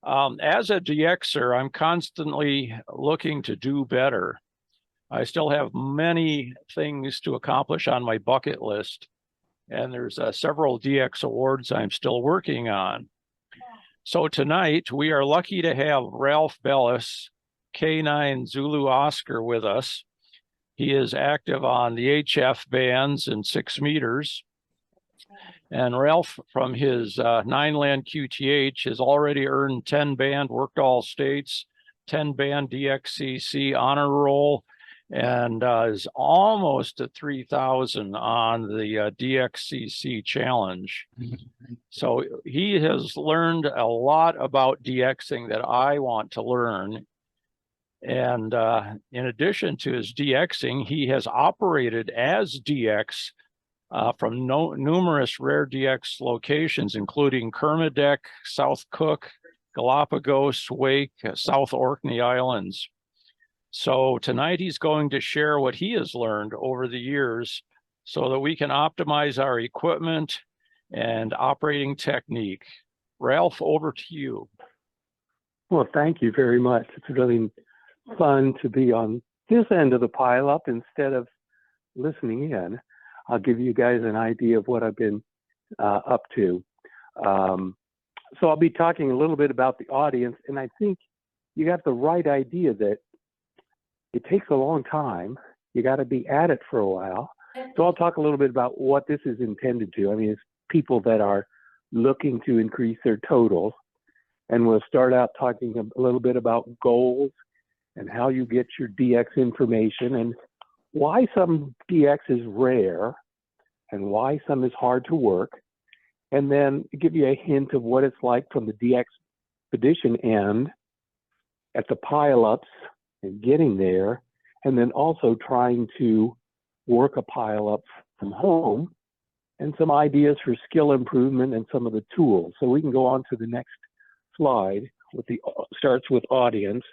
As a DXer, I'm constantly looking to do better. I still have many things to accomplish on my bucket list, and there's several DX awards I'm still working on. So tonight, we are lucky to have Ralph Belas, K9 Oscar with us. He is active on the HF bands and 6 meters. And Ralph, from his 9-land QTH, has already earned 10 band, worked all states, 10 band DXCC honor roll, and is almost at 3,000 on the DXCC challenge. So he has learned a lot about DXing that I want to learn. And in addition to his DXing, he has operated as DX from numerous rare DX locations, including Kermadec, South Cook, Galapagos, Wake, South Orkney Islands. So tonight he's going to share what he has learned over the years so that we can optimize our equipment and operating technique. Ralph, over to you. Well, thank you very much. It's really fun to be on this end of the pileup instead of listening in. I'll give you guys an idea of what I've been up to. So I'll be talking a little bit about the audience, and I think you got the right idea that it takes a long time. You got to be at it for a while. So I'll talk a little bit about what this is intended to. I mean, it's people that are looking to increase their totals, and we'll start out talking a little bit about goals and how you get your DX information and why some DX is rare and why some is hard to work, and then give you a hint of what it's like from the DXpedition end at the pileups and getting there, and then also trying to work a pileup from home and some ideas for skill improvement and some of the tools. So we can go on to the next slide with starts with audience.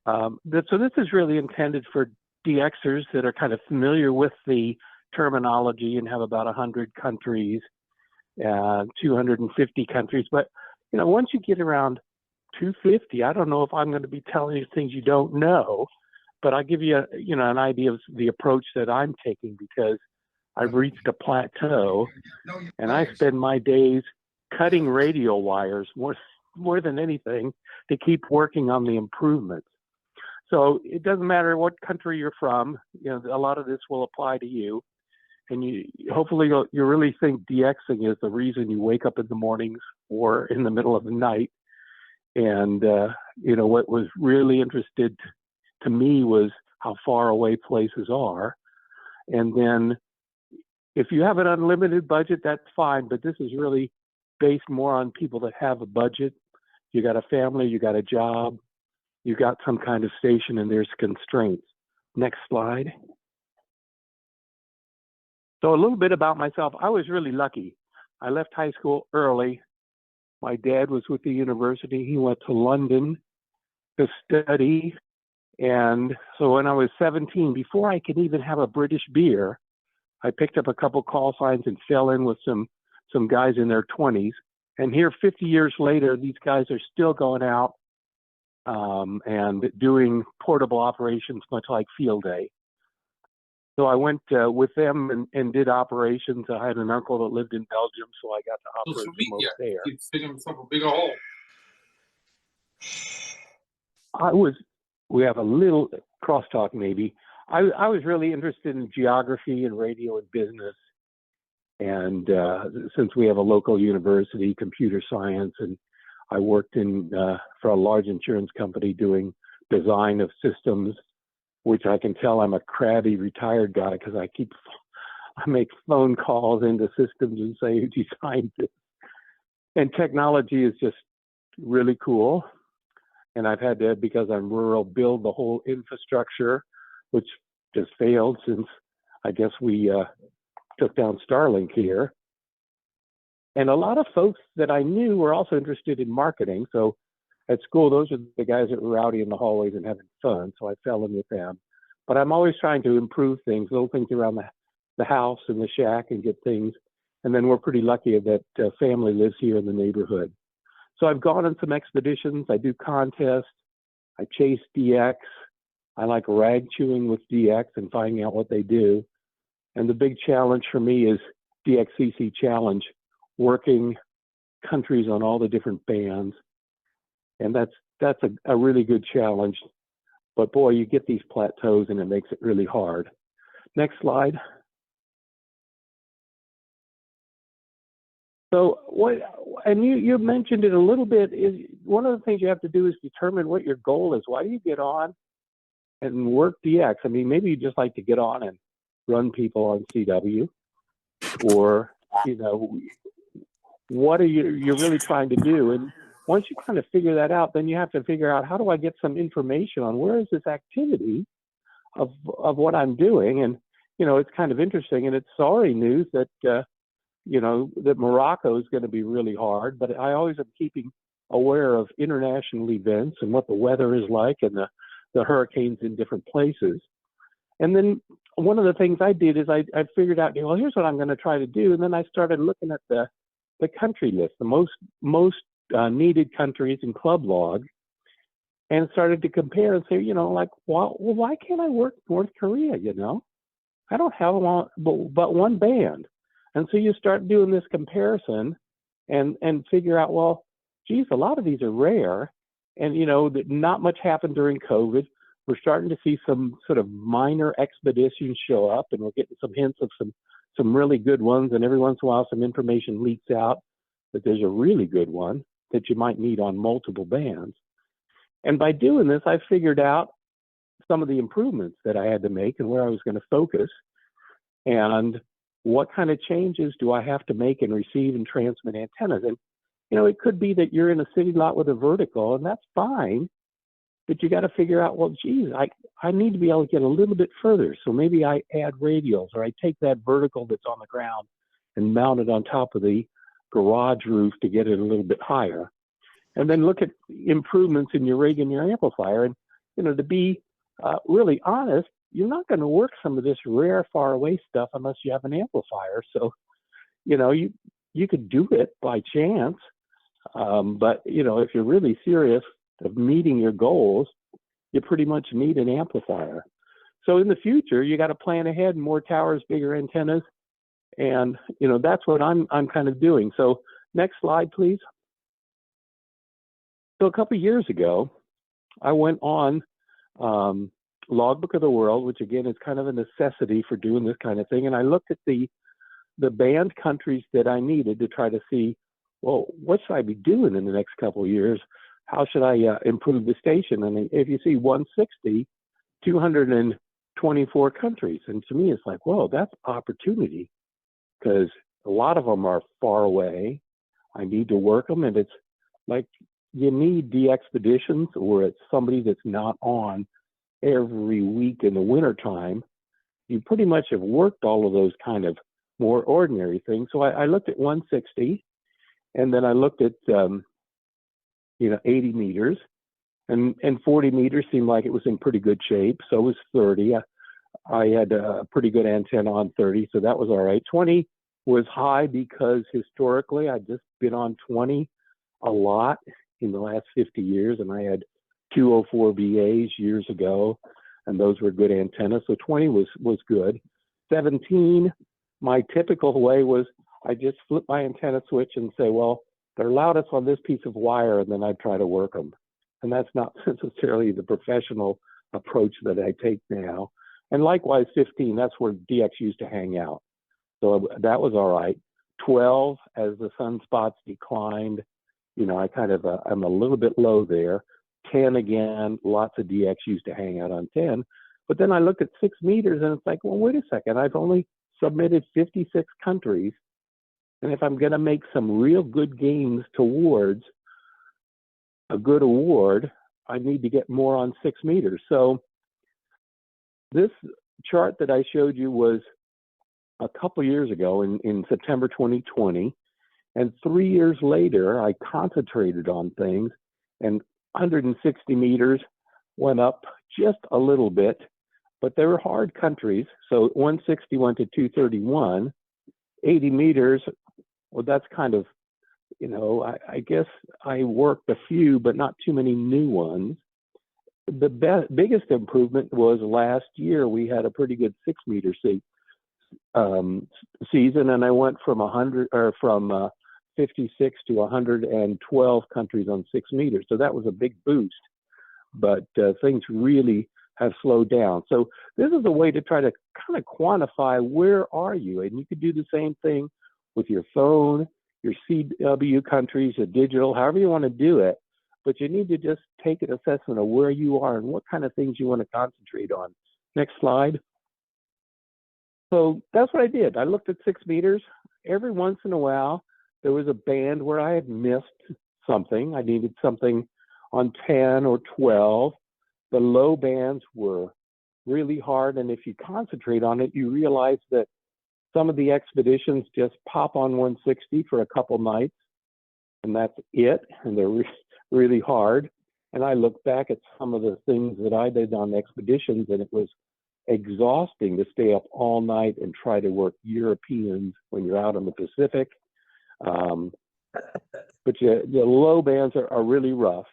So this is really intended for DXers that are kind of familiar with the terminology and have about 100 countries, 250 countries. But, you know, once you get around 250, I don't know if I'm going to be telling you things you don't know, but I'll give you, an idea of the approach that I'm taking because I've reached a plateau and I spend my days cutting radio wires more than anything to keep working on the improvements. So it doesn't matter what country you're from, a lot of this will apply to you. And hopefully you really think DXing is the reason you wake up in the mornings or in the middle of the night. And, what was really interested to me was how far away places are. And then if you have an unlimited budget, that's fine. But this is really based more on people that have a budget. You got a family, you got a job, you got some kind of station, and there's constraints. Next slide. So a little bit about myself. I was really lucky. I left high school early. My dad was with the university. He went to London to study. And so when I was 17, before I could even have a British beer, I picked up a couple call signs and fell in with some guys in their 20s. And here 50 years later, these guys are still going out and doing portable operations, much like Field Day. So I went with them and did operations. I had an uncle that lived in Belgium, so I got to operate remote there. It's fitting himself a bigger hole. We have a little crosstalk maybe. I was really interested in geography and radio and business. And since we have a local university, computer science, and I worked for a large insurance company doing design of systems, which I can tell I'm a crabby retired guy because I make phone calls into systems and say, who designed this? And technology is just really cool. And I've had to, because I'm rural, build the whole infrastructure, which just failed since I guess we took down Starlink here. And a lot of folks that I knew were also interested in marketing. So at school, those are the guys that were rowdy in the hallways and having fun. So I fell in with them. But I'm always trying to improve things, little things around the house and the shack and get things. And then we're pretty lucky that family lives here in the neighborhood. So I've gone on some expeditions. I do contests. I chase DX. I like rag chewing with DX and finding out what they do. And the big challenge for me is DXCC challenge, working countries on all the different bands. And that's a really good challenge. But boy, you get these plateaus and it makes it really hard. Next slide. So and you mentioned it a little bit, is one of the things you have to do is determine what your goal is. Why do you get on and work DX? I mean, maybe you just like to get on and run people on CW, or, you know, what are you're really trying to do? And once you kind of figure that out, then you have to figure out, how do I get some information on where is this activity of what I'm doing? And, you know, it's kind of interesting, and it's sorry news that, you know, that Morocco is going to be really hard, but I always am keeping aware of international events and what the weather is like and the hurricanes in different places. And then one of the things I did is I figured out, well, here's what I'm going to try to do. And then I started looking at the country list, the most needed countries in club log, and started to compare and say, you know, like, well, why can't I work North Korea? You know, I don't have but one band. And so you start doing this comparison and figure out, well, geez, a lot of these are rare. And, you know, that not much happened during COVID. We're starting to see some sort of minor expeditions show up, and we're getting some hints of some really good ones. And every once in a while, some information leaks out that there's a really good one that you might need on multiple bands. And by doing this, I figured out some of the improvements that I had to make and where I was going to focus, and what kind of changes do I have to make and receive and transmit antennas. And, you know, it could be that you're in a city lot with a vertical, and that's fine, but you got to figure out, well, geez, I need to be able to get a little bit further. So maybe I add radials, or I take that vertical that's on the ground and mount it on top of the garage roof to get it a little bit higher. And then look at improvements in your rig and your amplifier. And, you know, to be really honest, you're not going to work some of this rare far away stuff unless you have an amplifier. So, you know, you could do it by chance. But, you know, if you're really serious of meeting your goals, you pretty much need an amplifier. So in the future, you got to plan ahead, more towers, bigger antennas. And, you know, that's what I'm kind of doing. So next slide, please. So a couple of years ago, I went on Logbook of the World, which again is kind of a necessity for doing this kind of thing. And I looked at the banned countries that I needed to try to see, well, what should I be doing in the next couple of years? How should I improve the station? I mean, if you see 160, 224 countries. And to me, it's like, whoa, that's opportunity, because a lot of them are far away. I need to work them. And it's like, you need DXpeditions, or it's somebody that's not on every week in the wintertime. You pretty much have worked all of those kind of more ordinary things. So I looked at 160, and then I looked at, you know, 80 meters, and 40 meters seemed like it was in pretty good shape. So was 30. I had a pretty good antenna on 30, so that was all right. 20 was high because historically I'd just been on 20 a lot in the last 50 years, and I had 204 BAs years ago, and those were good antennas. So 20 was good. 17, my typical way was I just flip my antenna switch and say, well, they're loudest on this piece of wire, and then I try to work them. And that's not necessarily the professional approach that I take now. And likewise, 15, that's where DX used to hang out. So that was all right. 12, as the sunspots declined, you know, I kind of, I'm a little bit low there. 10 again, lots of DX used to hang out on 10. But then I looked at 6 meters, and it's like, well, wait a second, I've only submitted 56 countries. And if I'm going to make some real good gains towards a good award, I need to get more on 6 meters. So this chart that I showed you was a couple years ago in September 2020. And 3 years later, I concentrated on things, and 160 meters went up just a little bit, but they were hard countries. So 160 went to 231, 80 meters. Well, that's kind of You know, I guess I worked a few, but not too many new ones. The biggest improvement was last year. We had a pretty good 6-meter season, and I went from 56 to 112 countries on 6 meters. So that was a big boost, but things really have slowed down. So this is a way to try to kind of quantify where are you, and you could do the same thing with your phone, your CW countries, your digital, however you want to do it. But you need to just take an assessment of where you are and what kind of things you want to concentrate on. Next slide. So that's what I did. I looked at 6 meters. Every once in a while, there was a band where I had missed something. I needed something on 10 or 12. The low bands were really hard. And if you concentrate on it, you realize that some of the expeditions just pop on 160 for a couple nights, and that's it. And they're really hard. And I look back at some of the things that I did on expeditions, and it was exhausting to stay up all night and try to work Europeans when you're out in the Pacific. But the low bands are really rough.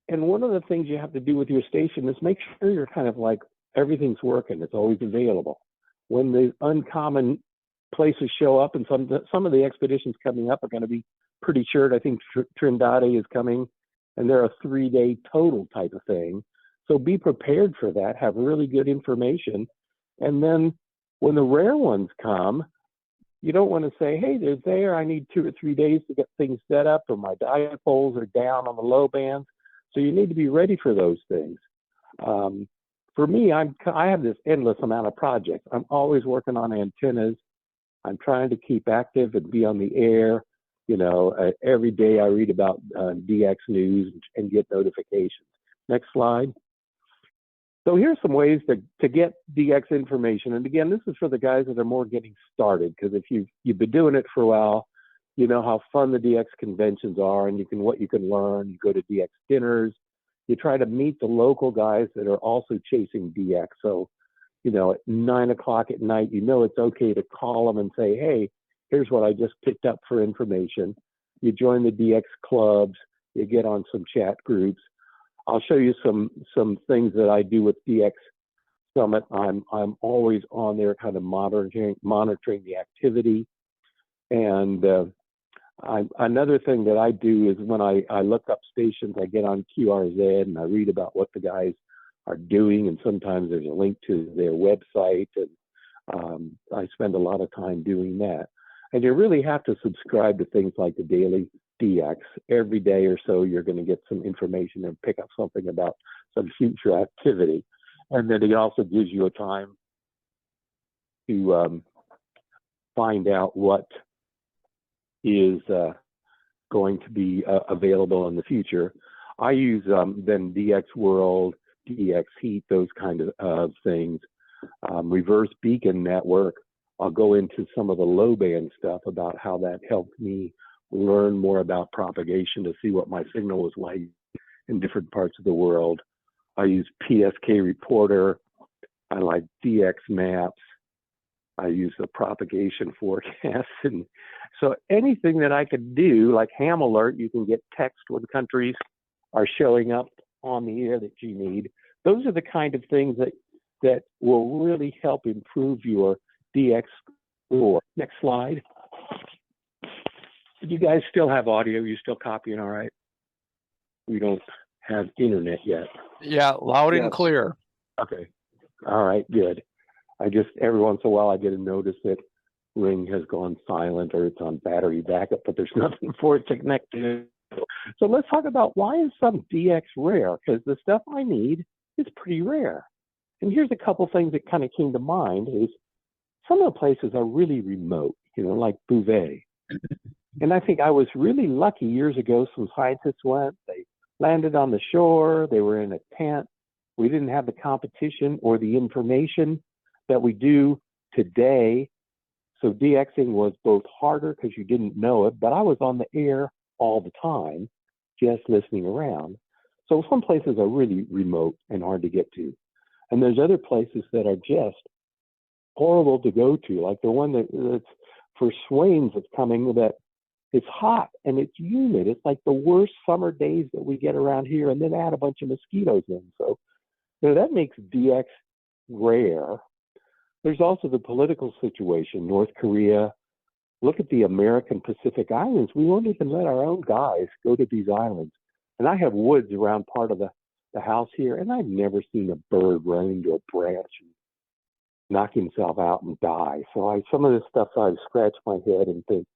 And one of the things you have to do with your station is make sure you're kind of like everything's working. It's always available. When the uncommon places show up, and some of the expeditions coming up are going to be pretty short. I think Trindade is coming, and they're a 3-day total type of thing. So be prepared for that. Have really good information. And then when the rare ones come, you don't want to say, hey, they're there. I need 2 or 3 days to get things set up, or my dipoles are down on the low bands. So you need to be ready for those things. For me, I have this endless amount of projects. I'm always working on antennas. I'm trying to keep active and be on the air. You know, every day I read about DX news and get notifications. Next slide. So here's some ways to get DX information. And again, this is for the guys that are more getting started, because if you've been doing it for a while, you know how fun the DX conventions are, and what you can learn. You go to DX dinners. You try to meet the local guys that are also chasing DX. So, you know, at 9 o'clock at night, you know it's okay to call them and say, hey, here's what I just picked up for information. You join the DX clubs. You get on some chat groups. I'll show you some things that I do with DX Summit. I'm always on there, kind of monitoring the activity. And another thing that I do is when I look up stations, I get on QRZ and I read about what the guys are doing. And sometimes there's a link to their website, and I spend a lot of time doing that. And you really have to subscribe to things like the Daily DX. Every day or so, you're going to get some information and pick up something about some future activity. And then it also gives you a time to find out what is going to be available in the future. I use then DX World, DX Heat, those kind of things. Reverse beacon network. I'll go into some of the low band stuff about how that helped me learn more about propagation to see what my signal was like in different parts of the world. I use PSK Reporter. I like DX Maps. I use the propagation forecast. And so anything that I could do, like Ham Alert, you can get text when countries are showing up on the air that you need. Those are the kind of things that will really help improve your DX score. Next slide. You guys still have audio? You still copying all right? We don't have internet yet. Yeah, loud and clear. Okay. All right, good. Every once in a while, I get a notice that Ring has gone silent or it's on battery backup, but there's nothing for it to connect to. So let's talk about why is some DX rare? Because the stuff I need is pretty rare. And here's a couple things that kind of came to mind is some of the places are really remote, you know, like Bouvet. And I think I was really lucky years ago. Some scientists went, they landed on the shore, they were in a tent. We didn't have the competition or the information that we do today. So DXing was both harder because you didn't know it, but I was on the air all the time, just listening around. So some places are really remote and hard to get to. And there's other places that are just horrible to go to, like the one that's for Swains that's coming that It's hot and it's humid. It's like the worst summer days that we get around here, and then add a bunch of mosquitoes in. So, that makes DX rare. There's also the political situation. North Korea, look at the American Pacific Islands. We won't even let our own guys go to these islands. And I have woods around part of the house here, and I've never seen a bird run into a branch and knock himself out and die. So some of this stuff, I scratch my head and think,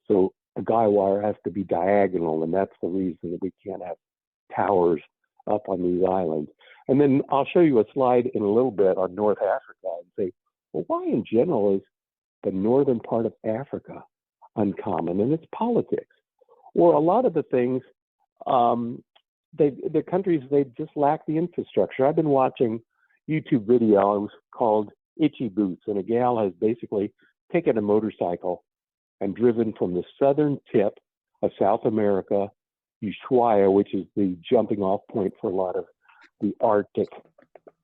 so a guy wire has to be diagonal, and that's the reason that we can't have towers up on these islands. And then I'll show you a slide in a little bit on North Africa and say, well, why in general is the northern part of Africa uncommon? And it's politics. Or a lot of the things, the countries, they just lack the infrastructure. I've been watching YouTube videos called Itchy Boots, and a gal has basically taken a motorcycle and driven from the southern tip of South America, Ushuaia, which is the jumping off point for a lot of the Arctic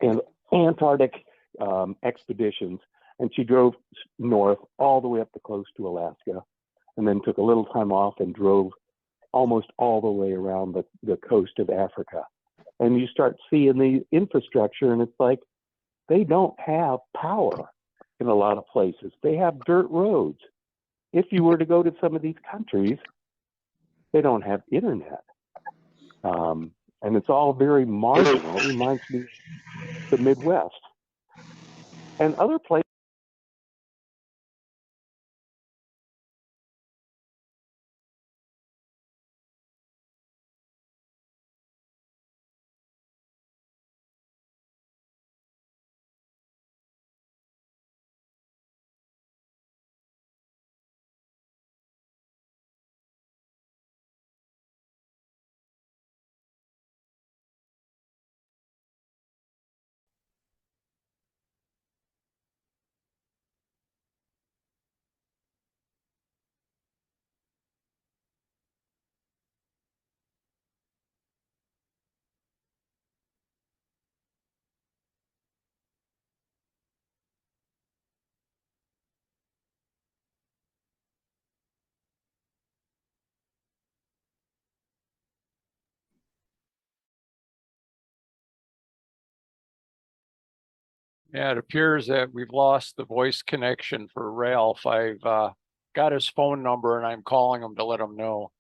and Antarctic expeditions. And she drove north all the way up the coast to Alaska, and then took a little time off and drove almost all the way around the coast of Africa. And you start seeing the infrastructure, and it's like they don't have power in a lot of places. They have dirt roads. If you were to go to some of these countries, they don't have internet. And it's all very marginal. It reminds me of the Midwest. And other places. Yeah, it appears that we've lost the voice connection for Ralph. I've got his phone number and I'm calling him to let him know.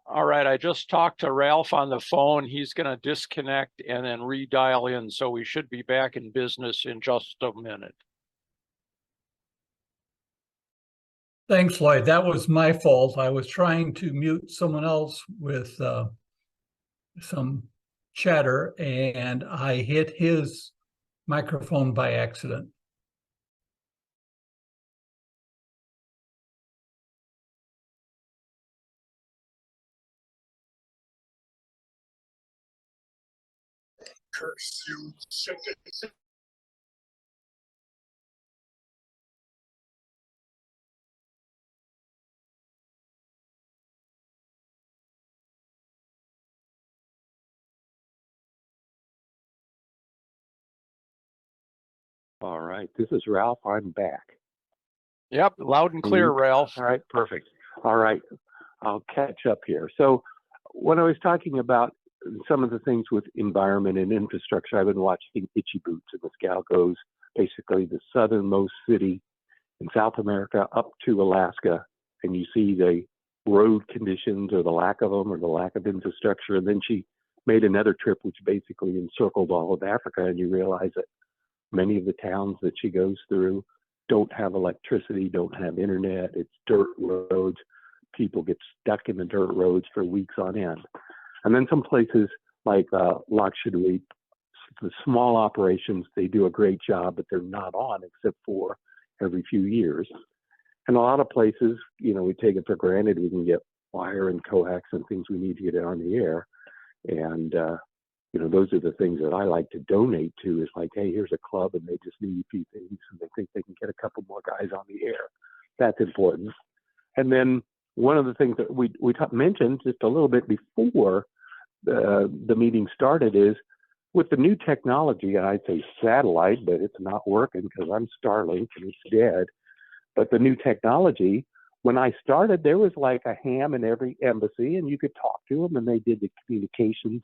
All right, I just talked to Ralph on the phone. He's going to disconnect and then redial in, so we should be back in business in just a minute. Thanks, Lloyd. That was my fault. I was trying to mute someone else with some chatter, and I hit his microphone by accident. Curse you, chicken. All right, this is Ralph. I'm back. Yep, loud and clear, Ralph. All right, perfect. All right, I'll catch up here. So when I was talking about some of the things with environment and infrastructure, I've been watching Itchy Boots, and this gal goes basically the southernmost city in South America up to Alaska, and you see the road conditions or the lack of them or the lack of infrastructure. And then she made another trip which basically encircled all of Africa, and you realize that many of the towns that she goes through don't have electricity, don't have internet. It's dirt roads. People get stuck in the dirt roads for weeks on end. And then some places like Lakshadweep, the small operations, they do a great job, but they're not on except for every few years. And a lot of places, you know, we take it for granted we can get wire and coax and things we need to get it on the air. And, you know, those are the things that I like to donate to, is like, hey, here's a club and they just need a few things and they think they can get a couple more guys on the air. That's important. And then one of the things that we mentioned just a little bit before the meeting started is, with the new technology, and I'd say satellite, but it's not working because I'm Starlink and it's dead. But the new technology, when I started, there was like a ham in every embassy, and you could talk to them, and they did the communications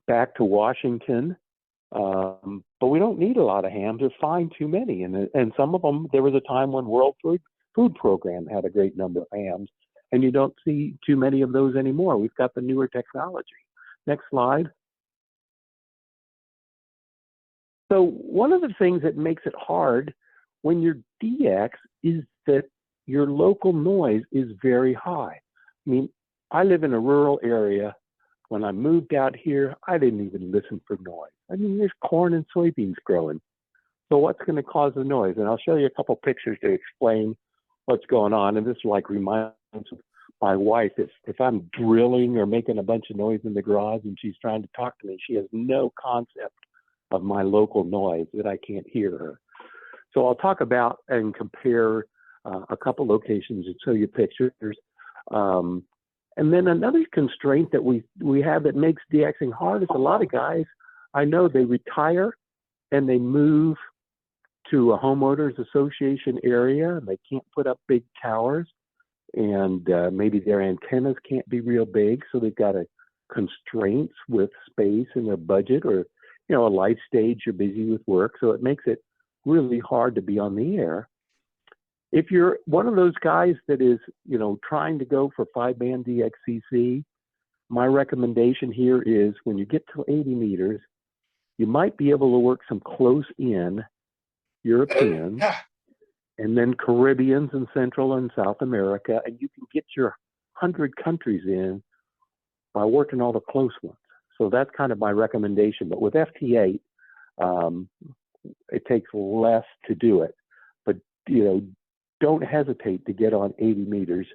back to Washington. But we don't need a lot of hams. There's fine too many, and some of them. There was a time when World Food Program had a great number of hams, and you don't see too many of those anymore. We've got the newer technology. Next slide. So one of the things that makes it hard when you're DX is that your local noise is very high. I mean, I live in a rural area. When I moved out here, I didn't even listen for noise. I mean, there's corn and soybeans growing. So what's going to cause the noise? And I'll show you a couple pictures to explain what's going on. And this like reminds my wife, if I'm drilling or making a bunch of noise in the garage and she's trying to talk to me, she has no concept of my local noise, that I can't hear her. So I'll talk about and compare a couple locations and show you pictures. And then another constraint that we have that makes DXing hard is a lot of guys, I know they retire and they move to a homeowners association area, and they can't put up big towers, and maybe their antennas can't be real big, so they've got constraints with space in their budget, or you know, a life stage, you're busy with work, so it makes it really hard to be on the air. If you're one of those guys that is, you know, trying to go for 5-band DXCC, my recommendation here is when you get to 80 meters, you might be able to work some close-in Europeans, and then Caribbeans and Central and South America, and you can get your 100 countries in by working all the close ones. So that's kind of my recommendation. But with FT8, it takes less to do it. But, you know, don't hesitate to get on 80 meters,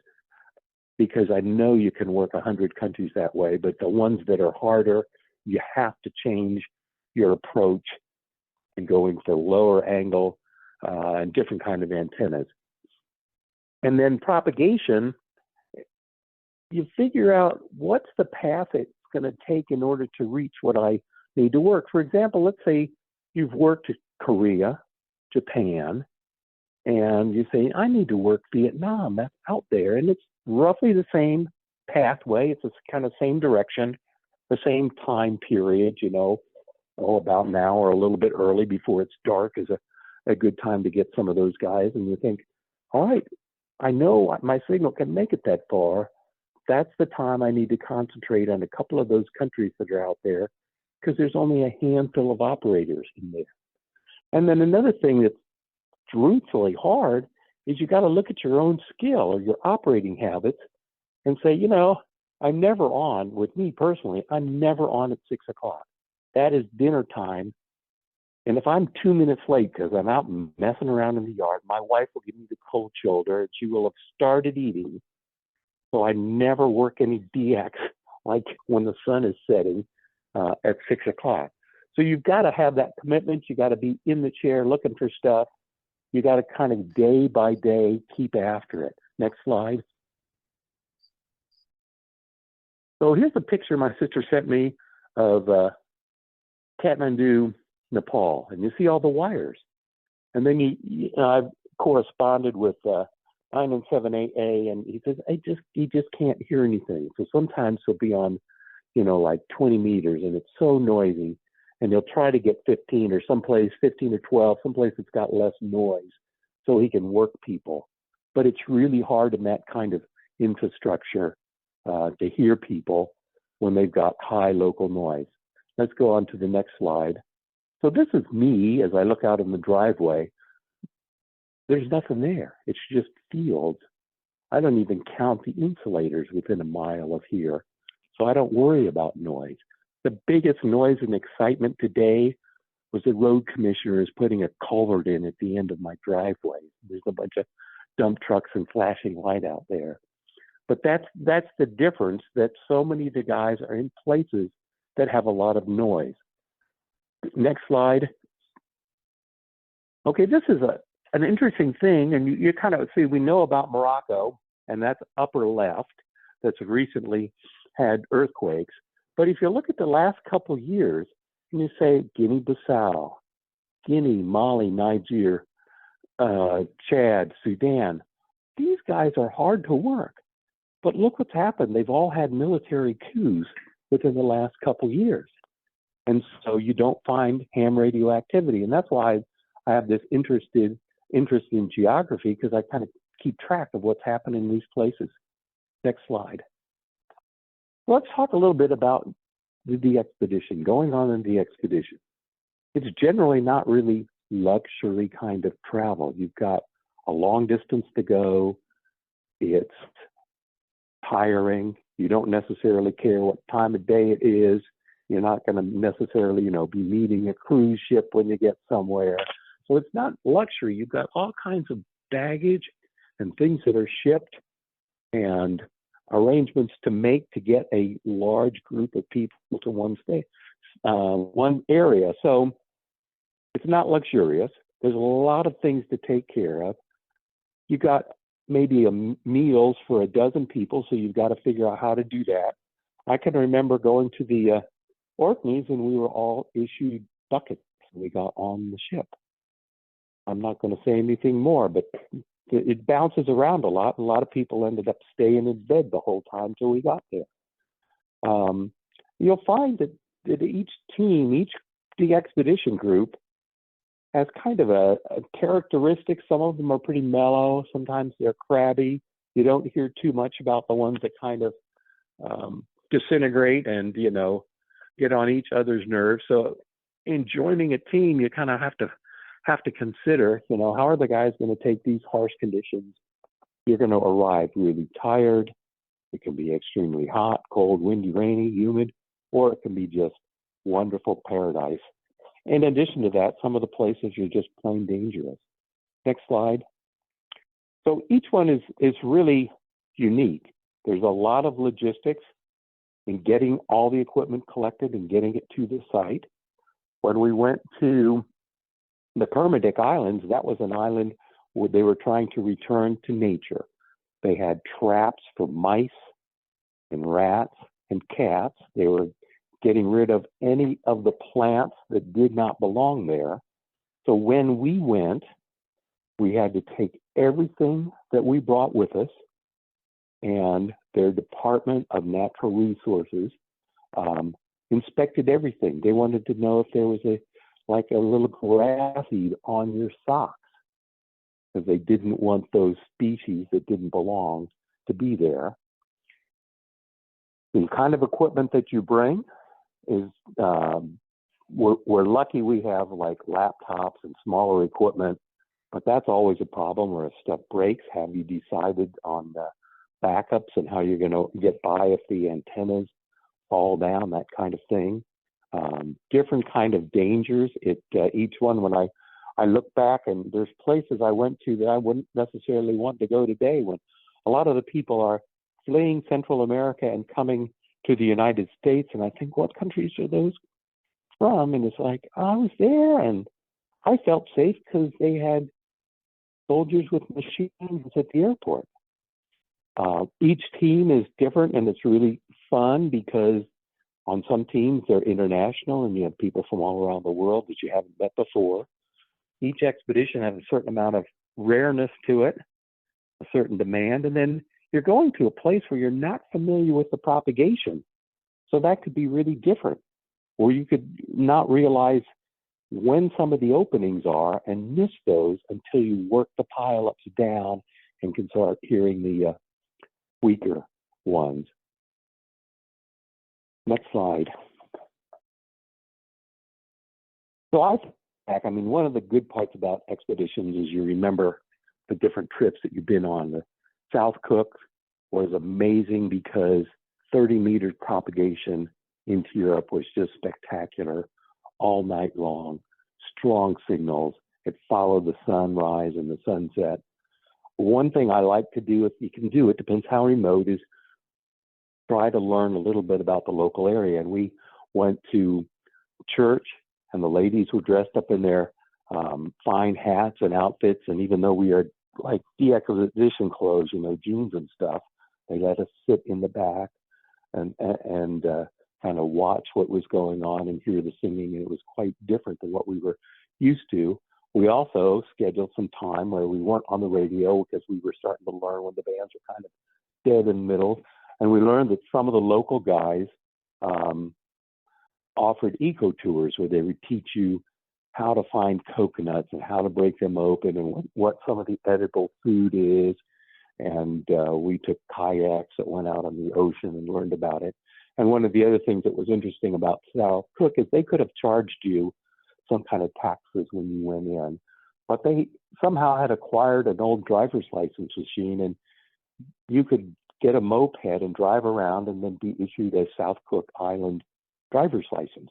because I know you can work 100 countries that way. But the ones that are harder, you have to change your approach and going for lower angle and different kind of antennas. And then propagation, you figure out what's the path it's going to take in order to reach what I need to work. For example, let's say you've worked Korea, Japan, and you say, I need to work Vietnam. That's out there. And it's roughly the same pathway. It's the kind of same direction, the same time period, you know, about now or a little bit early before it's dark is a good time to get some of those guys. And you think, all right, I know my signal can make it that far. That's the time I need to concentrate on a couple of those countries that are out there, because there's only a handful of operators in there. And then another thing that's truthfully hard is you got to look at your own skill or your operating habits and say, you know, I'm never on, with me personally, I'm never on at 6 o'clock. That is dinner time. And if I'm 2 minutes late because I'm out messing around in the yard, my wife will give me the cold shoulder and she will have started eating. So I never work any DX like when the sun is setting at 6 o'clock. So you've got to have that commitment. You got to be in the chair looking for stuff. You got to kind of day by day keep after it. Next slide. So here's a picture my sister sent me of Kathmandu, Nepal, and you see all the wires. And then I've corresponded with 978A, and he says he just can't hear anything. So sometimes he'll be on, you know, like 20 meters, and it's so noisy, and he'll try to get 15 or someplace 15 or 12, someplace that's got less noise, so he can work people. But it's really hard in that kind of infrastructure to hear people when they've got high local noise. Let's go on to the next slide. So this is me as I look out in the driveway. there's nothing there. It's just fields. I don't even count the insulators within a mile of here. So I don't worry about noise. The biggest noise and excitement today was the road commissioner is putting a culvert in at the end of my driveway. There's a bunch of dump trucks and flashing light out there. But that's the difference, that so many of the guys are in places that have a lot of noise. Next slide. Okay, this is an interesting thing, and you kind of see, we know about Morocco, and that's upper left, that's recently had earthquakes. But if you look at the last couple of years, and you say Guinea-Bissau, Guinea, Mali, Niger, Chad, Sudan, these guys are hard to work. But look what's happened. They've all had military coups within the last couple of years. And so you don't find ham radioactivity. And that's why I have this interest in geography, because I kind of keep track of what's happening in these places. Next slide. Let's talk a little bit about the DXpedition, going on in DXpedition. It's generally not really luxury kind of travel. You've got a long distance to go. It's tiring. You don't necessarily care what time of day it is. You're not going to necessarily, be meeting a cruise ship when you get somewhere. So it's not luxury. You've got all kinds of baggage and things that are shipped and arrangements to make to get a large group of people to one area. So it's not luxurious. There's a lot of things to take care of. You got maybe meals for a dozen people, so you've got to figure out how to do that. I can remember going to the Orkneys, and we were all issued buckets we got on the ship. I'm not going to say anything more, but it bounces around a lot. A lot of people ended up staying in bed the whole time till we got there. You'll find that each team, each DXpedition group has kind of a characteristic. Some of them are pretty mellow. Sometimes they're crabby. You don't hear too much about the ones that kind of disintegrate and, get on each other's nerves. So in joining a team, you kind of have to consider, how are the guys going to take these harsh conditions? You're going to arrive really tired. It can be extremely hot, cold, windy, rainy, humid, or it can be just wonderful paradise. In addition to that, some of the places are just plain dangerous. Next slide. So each one is really unique. There's a lot of logistics in getting all the equipment collected and getting it to the site. When we went to the Kermadec Islands, that was an island where they were trying to return to nature. They had traps for mice and rats and cats. They were getting rid of any of the plants that did not belong there. So when we went, we had to take everything that we brought with us, and their Department of Natural Resources inspected everything. They wanted to know if there was a little grass seed on your socks, because they didn't want those species that didn't belong to be there. The kind of equipment that you bring is, we're lucky we have like laptops and smaller equipment, but that's always a problem where if stuff breaks. Have you decided on the backups and how you're going to get by if the antennas fall down, that kind of thing? Different kind of dangers. Each one, when I look back, and there's places I went to that I wouldn't necessarily want to go today, when a lot of the people are fleeing Central America and coming to the United States, and I think, what countries are those from? And it's like, I was there and I felt safe because they had soldiers with machine guns at the airport. Each team is different, and it's really fun because on some teams they're international and you have people from all around the world that you haven't met before. Each expedition has a certain amount of rareness to it, a certain demand, and then you're going to a place where you're not familiar with the propagation. So that could be really different, or you could not realize when some of the openings are and miss those until you work the pile-ups down and can start hearing the weaker ones. Next slide. So one of the good parts about expeditions is you remember the different trips that you've been on. The South Cook was amazing because 30-meter propagation into Europe was just spectacular all night long. Strong signals. It followed the sunrise and the sunset. One thing I like to do, if you can do it, depends how remote, is try to learn a little bit about the local area. And we went to church, and the ladies were dressed up in their fine hats and outfits. And even though we are like DXpedition clothes, you know, jeans and stuff, they let us sit in the back and kind of watch what was going on and hear the singing. And it was quite different than what we were used to. We also scheduled some time where we weren't on the radio because we were starting to learn when the bands were kind of dead in the middle. And we learned that some of the local guys offered eco tours where they would teach you how to find coconuts and how to break them open and what some of the edible food is. And we took kayaks that went out on the ocean and learned about it. And one of the other things that was interesting about South Cook is they could have charged you some kind of taxes when you went in, but they somehow had acquired an old driver's license machine, and you could get a moped and drive around and then be issued a South Cook Island driver's license,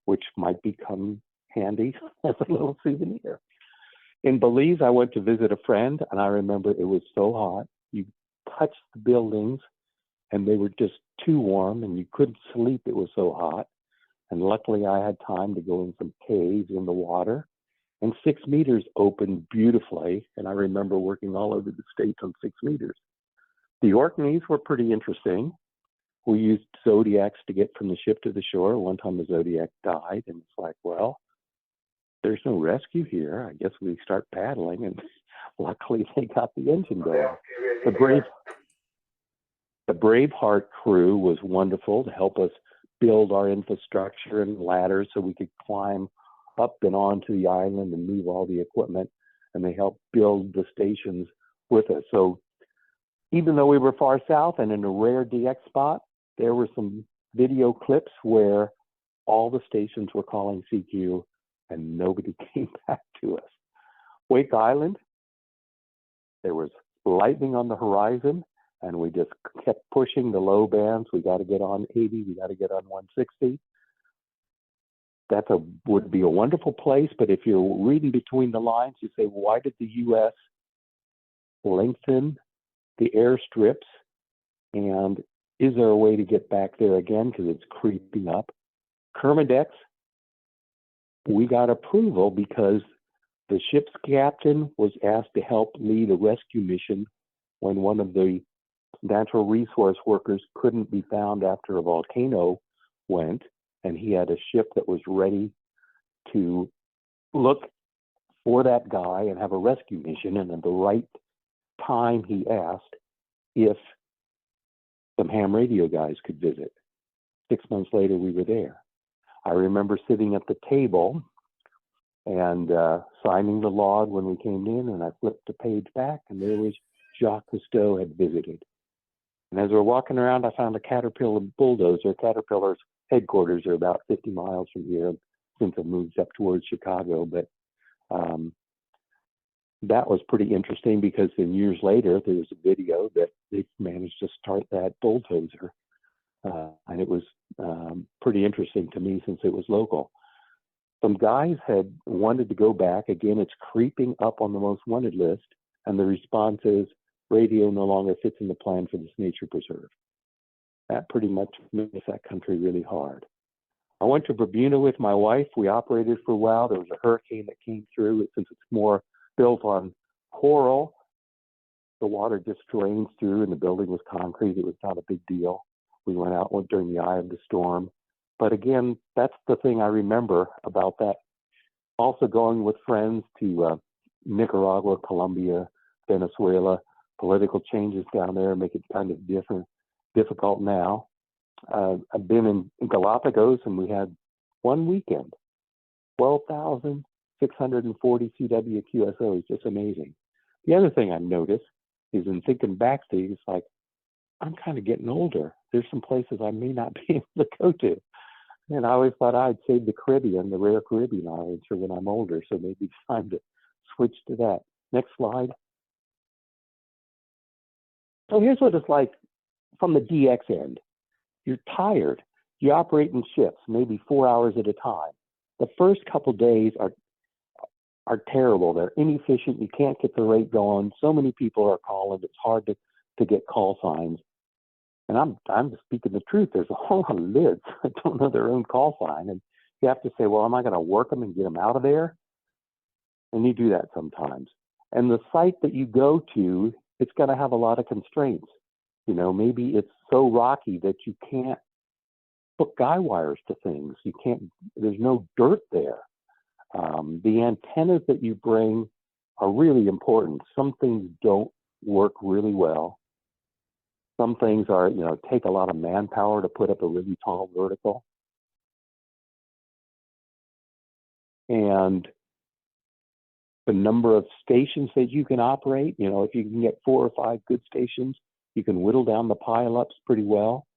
which might become handy as a little souvenir. In Belize, I went to visit a friend, and I remember it was so hot. You touched the buildings, and they were just too warm, and you couldn't sleep. It was so hot. And luckily, I had time to go in some caves in the water, and 6 meters opened beautifully. And I remember working all over the States on 6 meters. The Orkneys were pretty interesting. We used Zodiacs to get from the ship to the shore. One time the Zodiac died, and it's like, well, there's no rescue here. I guess we start paddling, and luckily they got the engine going. The Braveheart crew was wonderful to help us build our infrastructure and ladders so we could climb up and onto the island and move all the equipment, and they helped build the stations with us. So even though we were far south and in a rare DX spot, there were some video clips where all the stations were calling CQ and nobody came back to us. Wake Island, there was lightning on the horizon, and we just kept pushing the low bands. We got to get on 80, we got to get on 160. That would be a wonderful place, but if you're reading between the lines, you say, why did the U.S. lengthen the airstrips, and is there a way to get back there again because it's creeping up? Kermadex, we got approval because the ship's captain was asked to help lead a rescue mission when one of the natural resource workers couldn't be found after a volcano went, and he had a ship that was ready to look for that guy and have a rescue mission. And at the right time, he asked if some ham radio guys could visit. 6 months later, we were there. I remember sitting at the table and signing the log when we came in, and I flipped the page back, and there was Jacques Cousteau had visited. And as we're walking around, I found a Caterpillar bulldozer. Caterpillar's headquarters are about 50 miles from here, since it moved up towards Chicago. But that was pretty interesting because then years later, there was a video that they managed to start that bulldozer. And it was pretty interesting to me since it was local. Some guys had wanted to go back. Again, it's creeping up on the most wanted list. And the response is, radio no longer fits in the plan for this nature preserve. That pretty much makes that country really hard. I went to Bermuda with my wife. We operated for a while. There was a hurricane that came through. Since it's more built on coral, the water just drains through, and the building was concrete. It was not a big deal. We went out during the eye of the storm. But again, that's the thing I remember about that. Also going with friends to Nicaragua, Colombia, Venezuela. Political changes down there make it kind of difficult now. I've been in Galapagos, and we had one weekend, 12,640 CW QSOs, just amazing. The other thing I've noticed is in thinking back to it, it's like, I'm kind of getting older. There's some places I may not be able to go to. And I always thought I'd save the Caribbean, the rare Caribbean islands for when I'm older. So maybe it's time to switch to that. Next slide. So here's what it's like from the DX end. You're tired. You operate in shifts, maybe 4 hours at a time. The first couple days are terrible. They're inefficient. You can't get the rate going. So many people are calling. It's hard to get call signs. And I'm speaking the truth. There's a whole lot of lids that don't know their own call sign. And you have to say, well, am I going to work them and get them out of there? And you do that sometimes. And the site that you go to, it's going to have a lot of constraints. You know, maybe it's so rocky that you can't hook guy wires to things. You can't, there's no dirt there. The antennas that you bring are really important. Some things don't work really well. Some things are, you know, take a lot of manpower to put up a really tall vertical. And the number of stations that you can operate, you know, if you can get 4 or 5 good stations, you can whittle down the pile-ups pretty well.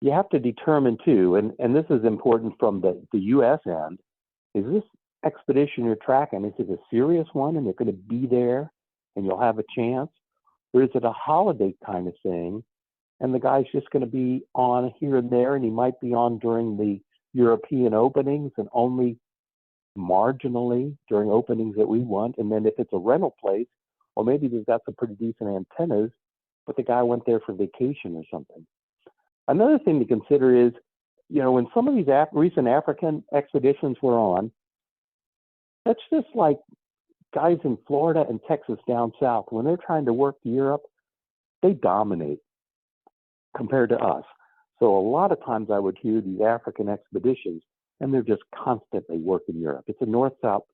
You have to determine too, and this is important from the US end, is this expedition you're tracking, is it a serious one and they're going to be there and you'll have a chance? Or is it a holiday kind of thing and the guy's just going to be on here and there, and he might be on during the European openings and only marginally during openings that we want? And then if it's a rental place, or maybe they've got some pretty decent antennas, but the guy went there for vacation or something. Another thing to consider is, you know, when some of these recent African expeditions were on, that's just like guys in Florida and Texas down south. When they're trying to work Europe, they dominate compared to us. So a lot of times I would hear these African expeditions, and they're just constantly working Europe. It's a north-south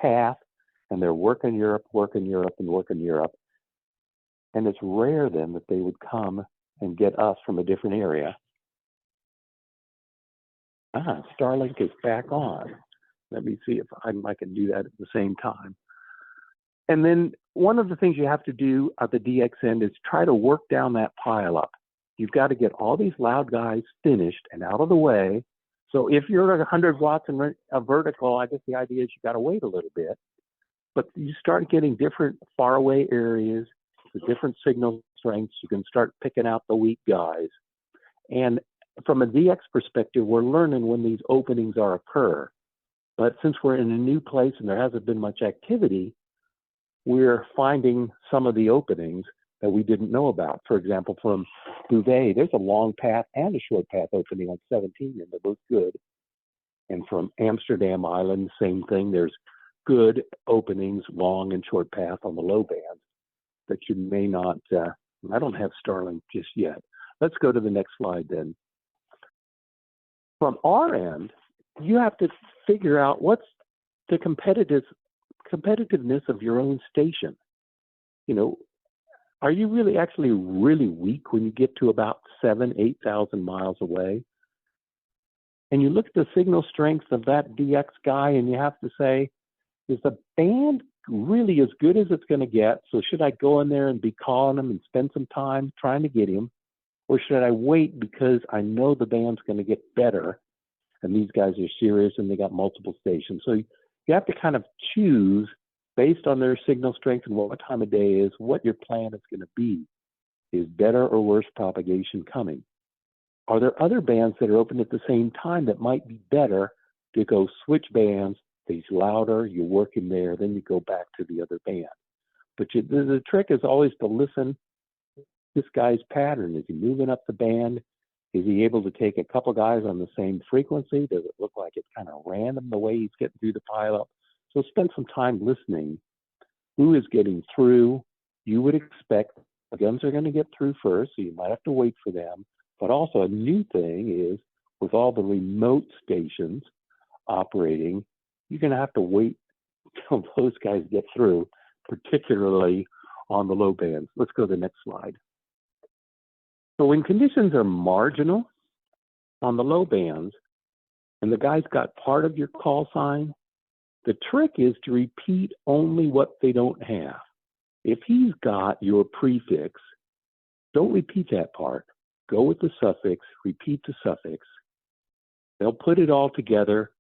path, and they're working Europe, working Europe, and working Europe. And it's rare then that they would come and get us from a different area. Starlink is back on. Let me see if I can do that at the same time. And then one of the things you have to do at the DX end is try to work down that pile up. You've got to get all these loud guys finished and out of the way. So if you're at 100 watts and a vertical, I guess the idea is you got to wait a little bit. But you start getting different faraway areas with different signal strengths. You can start picking out the weak guys. And from a DX perspective, we're learning when these openings occur. But since we're in a new place and there hasn't been much activity, we're finding some of the openings that we didn't know about. For example, from Bouvet, there's a long path and a short path opening on 17, and they're both good. And from Amsterdam Island, same thing. There's good openings, long and short path on the low band that you may not, I don't have Starlink just yet. Let's go to the next slide then. From our end, you have to figure out what's the competitiveness of your own station. You know, are you really actually really weak when you get to about 7,000 to 8,000 miles away? And you look at the signal strength of that DX guy and you have to say, is the band really as good as it's going to get? So should I go in there and be calling him and spend some time trying to get him? Or should I wait because I know the band's going to get better and these guys are serious and they got multiple stations? So you have to kind of choose based on their signal strength and what time of day is, what your plan is going to be. Is better or worse propagation coming? Are there other bands that are open at the same time that might be better to go switch bands? They's louder, you work in there, then you go back to the other band. But the trick is always to listen. This guy's pattern, is he moving up the band? Is he able to take a couple guys on the same frequency? Does it look like it's kind of random the way he's getting through the pileup? So spend some time listening. Who is getting through? You would expect the guns are going to get through first, so you might have to wait for them. But also a new thing is with all the remote stations operating, you're going to have to wait till those guys get through, particularly on the low bands. Let's go to the next slide. So when conditions are marginal on the low bands and the guy's got part of your call sign, the trick is to repeat only what they don't have. If he's got your prefix, don't repeat that part. Go with the suffix, repeat the suffix. They'll put it all together.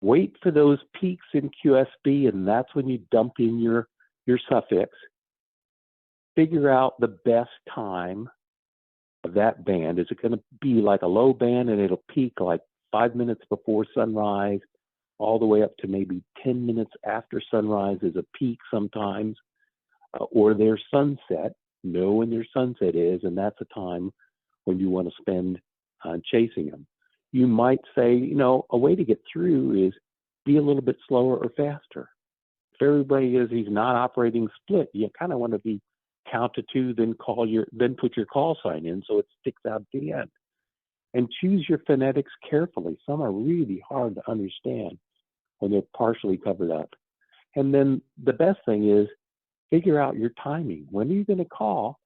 Wait for those peaks in QSB, and that's when you dump in your suffix. figure out the best time of that band. Is it going to be like a low band and it'll peak like 5 minutes before sunrise, all the way up to maybe 10 minutes after sunrise is a peak sometimes, or their sunset? Know when their sunset is, and that's a time when you want to spend chasing them. You might say, you know, a way to get through is be a little bit slower or faster. If everybody is, he's not operating split, you kind of want to be count to two, then put your call sign in so it sticks out at the end. And choose your phonetics carefully. Some are really hard to understand when they're partially covered up. And then the best thing is figure out your timing. When are you going to call?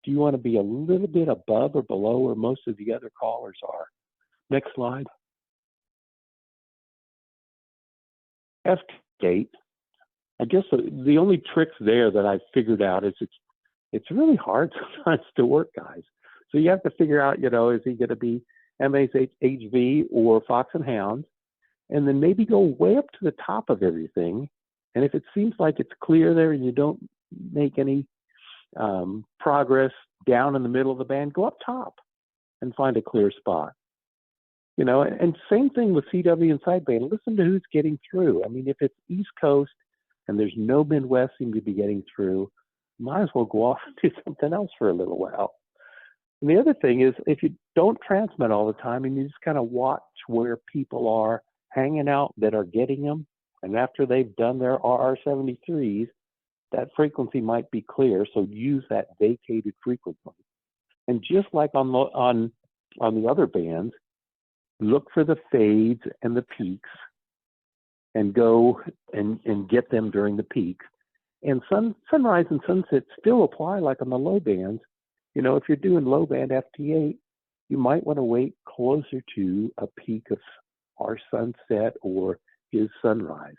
Do you want to be a little bit above or below where most of the other callers are? Next slide. F8. I guess the only tricks there that I've figured out is it's really hard sometimes to work, guys. So you have to figure out, you know, is he going to be MHV or Fox and Hounds? And then maybe go way up to the top of everything. And if it seems like it's clear there and you don't make any progress down in the middle of the band, go up top and find a clear spot. You know, and same thing with CW and sideband. Listen to who's getting through. I mean, if it's East Coast and there's no Midwest seem to be getting through, might as well go off and do something else for a little while. And the other thing is, if you don't transmit all the time and you just kind of watch where people are hanging out that are getting them, and after they've done their RR73s, that frequency might be clear, so use that vacated frequency. And just like on the other bands, look for the fades and the peaks and go and get them during the peaks. And sunrise and sunset still apply like on the low bands. You know, if you're doing low band FT8, you might want to wait closer to a peak of our sunset or his sunrise.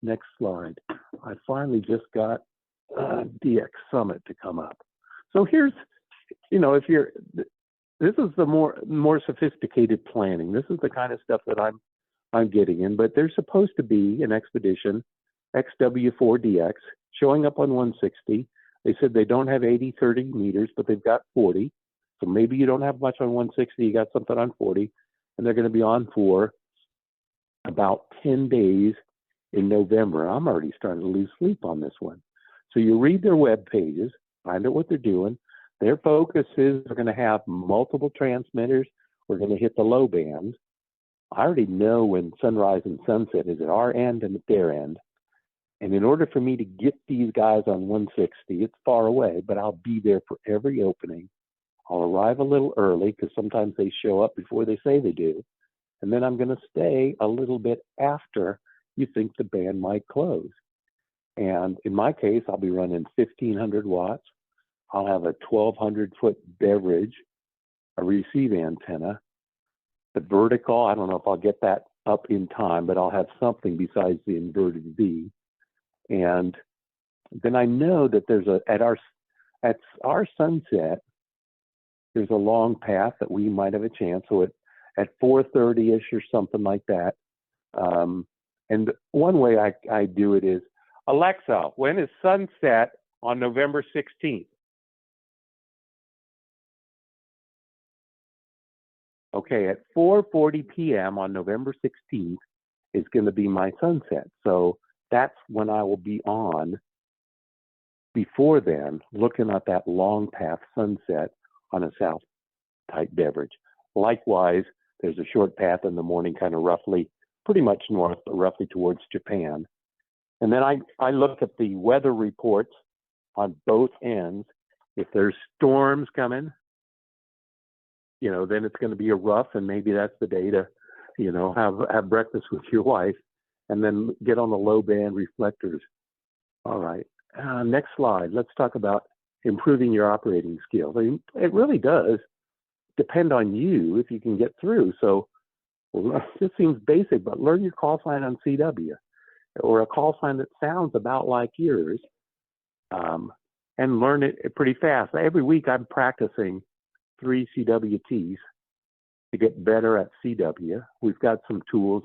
Next slide. I finally just got DX Summit to come up. So here's, you know, this is the more sophisticated planning. This is the kind of stuff that I'm getting in, but there's supposed to be an expedition, XW4DX, showing up on 160. They said they don't have 80-30 meters, but they've got 40. So maybe you don't have much on 160, you got something on 40, and they're going to be on for about 10 days in November. I'm already starting to lose sleep on this one. So you read their web pages, find out what they're doing. Their focus is they're going to have multiple transmitters. We're going to hit the low bands. I already know when sunrise and sunset is at our end and at their end. And in order for me to get these guys on 160, it's far away, but I'll be there for every opening. I'll arrive a little early because sometimes they show up before they say they do. And then I'm going to stay a little bit after you think the band might close. And in my case, I'll be running 1,500 watts. I'll have a 1,200-foot beverage, a receive antenna. The vertical, I don't know if I'll get that up in time, but I'll have something besides the inverted V. And then I know that there's at our sunset, there's a long path that we might have a chance. So at 4:30-ish or something like that. And one way I do it is, Alexa, when is sunset on November 16th? Okay, at 4:40 p.m. on November 16th is going to be my sunset. So that's when I will be on before then, looking at that long path sunset on a south type beverage. Likewise, there's a short path in the morning, kind of roughly, pretty much north, but roughly towards Japan. And then I look at the weather reports on both ends. If there's storms coming, you know, then it's going to be a rough, and maybe that's the day to, you know, have breakfast with your wife and then get on the low band reflectors. All right. Next slide. Let's talk about improving your operating skills. I mean, it really does depend on you if you can get through. So this seems basic, but learn your call sign on CW or a call sign that sounds about like yours, and learn it pretty fast. Every week I'm practicing 3 CWTs to get better at CW. We've got some tools,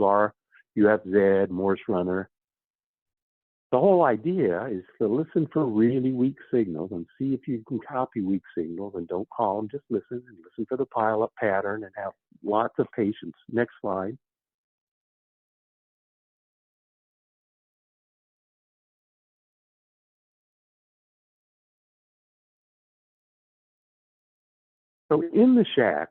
UFZ, Morse Runner, The whole idea is to listen for really weak signals and see if you can copy weak signals, and don't call them, just listen and listen for the pileup pattern and have lots of patience. Next slide. So in the shack,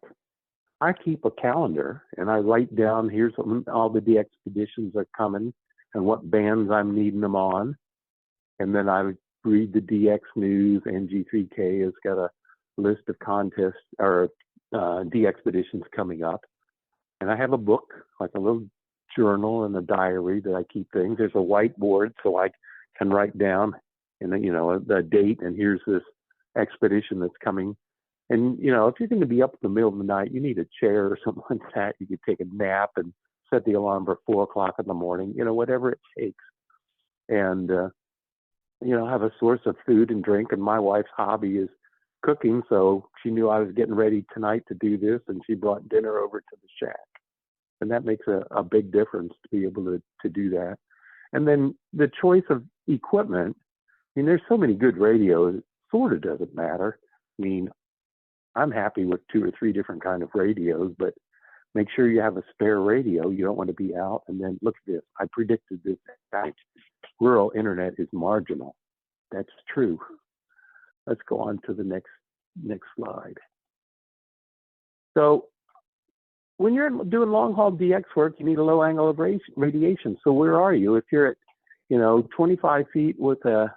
I keep a calendar and I write down, here's all the DXpeditions are coming and what bands I'm needing them on. And then I read the DX news. NG3K has got a list of contests or DXpeditions coming up. And I have a book, like a little journal and a diary that I keep things. There's a whiteboard so I can write down and then, the date, and here's this expedition that's coming. And, if you're going to be up in the middle of the night, you need a chair or something like that. You could take a nap and set the alarm for 4 o'clock in the morning, whatever it takes. And, have a source of food and drink. And my wife's hobby is cooking. So she knew I was getting ready tonight to do this, and she brought dinner over to the shack. And that makes a big difference to be able to do that. And then the choice of equipment, there's so many good radios, it sort of doesn't matter. I'm happy with 2 or 3 different kind of radios, but make sure you have a spare radio. You don't want to be out. And then look at this. I predicted this. Rural internet is marginal. That's true. Let's go on to the next slide. So when you're doing long haul DX work, you need a low angle of radiation. So where are you? If you're at 25 feet with a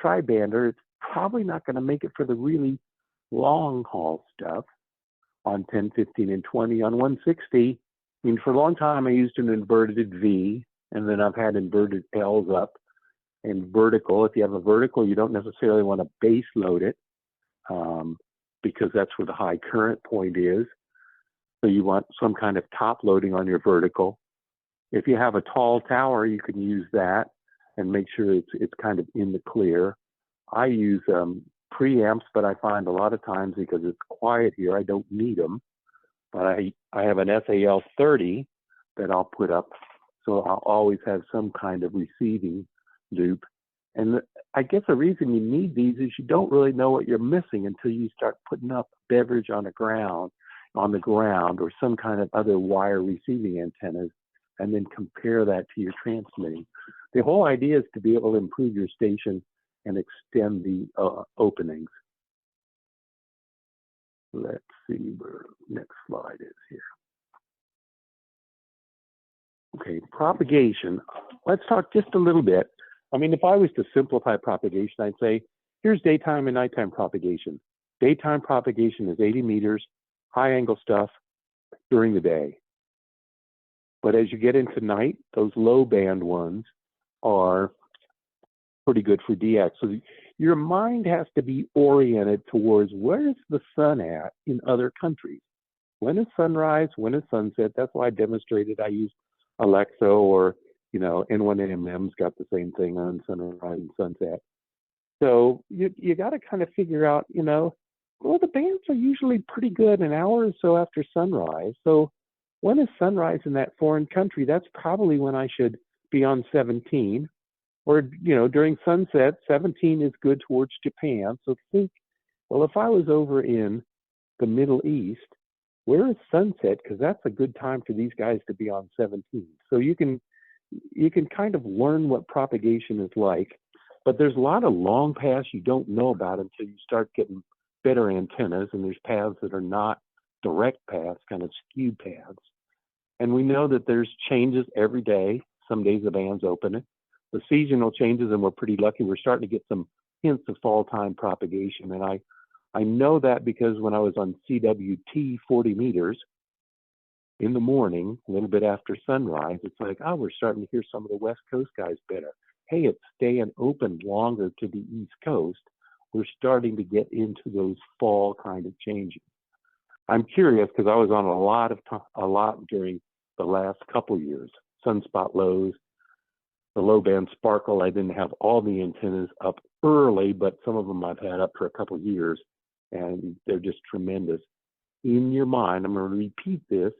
tri-bander, it's probably not going to make it for the really long haul stuff on 10, 15, and 20. On 160, for a long time I used an inverted V, and then I've had inverted L's up and vertical. If you have a vertical, you don't necessarily want to base load it because that's where the high current point is. So you want some kind of top loading on your vertical. If you have a tall tower, you can use that and make sure it's kind of in the clear. I use preamps, but I find a lot of times because it's quiet here, I don't need them. But I have an SAL 30 that I'll put up, so I'll always have some kind of receiving loop. And I guess the reason you need these is you don't really know what you're missing until you start putting up beverage on the ground, or some kind of other wire receiving antennas, and then compare that to your transmitting. The whole idea is to be able to improve your station and extend the openings. Let's see where next slide is here. Okay, propagation. Let's talk just a little bit. If I was to simplify propagation, I'd say, here's daytime and nighttime propagation. Daytime propagation is 80 meters, high angle stuff during the day. But as you get into night, those low band ones are pretty good for DX. So your mind has to be oriented towards where is the sun at in other countries. When is sunrise? When is sunset? That's why I demonstrated I used Alexa, or N1NMM's got the same thing on sunrise and sunset. So you got to kind of figure out, the bands are usually pretty good an hour or so after sunrise. So when is sunrise in that foreign country? That's probably when I should be on 17. Or, during sunset, 17 is good towards Japan. So think, well, if I was over in the Middle East, where is sunset? Because that's a good time for these guys to be on 17. So you can kind of learn what propagation is like, but there's a lot of long paths you don't know about until you start getting better antennas, and there's paths that are not direct paths, kind of skewed paths. And we know that there's changes every day. Some days the band's open. The seasonal changes, and we're pretty lucky. We're starting to get some hints of fall time propagation. And I know that because when I was on CWT 40 meters in the morning, a little bit after sunrise, it's like, we're starting to hear some of the West Coast guys better. Hey, it's staying open longer to the East Coast. We're starting to get into those fall kind of changes. I'm curious because I was on a lot during the last couple years. Sunspot lows, the low band sparkle. I didn't have all the antennas up early, but some of them I've had up for a couple years, and they're just tremendous. In your mind, I'm going to repeat this.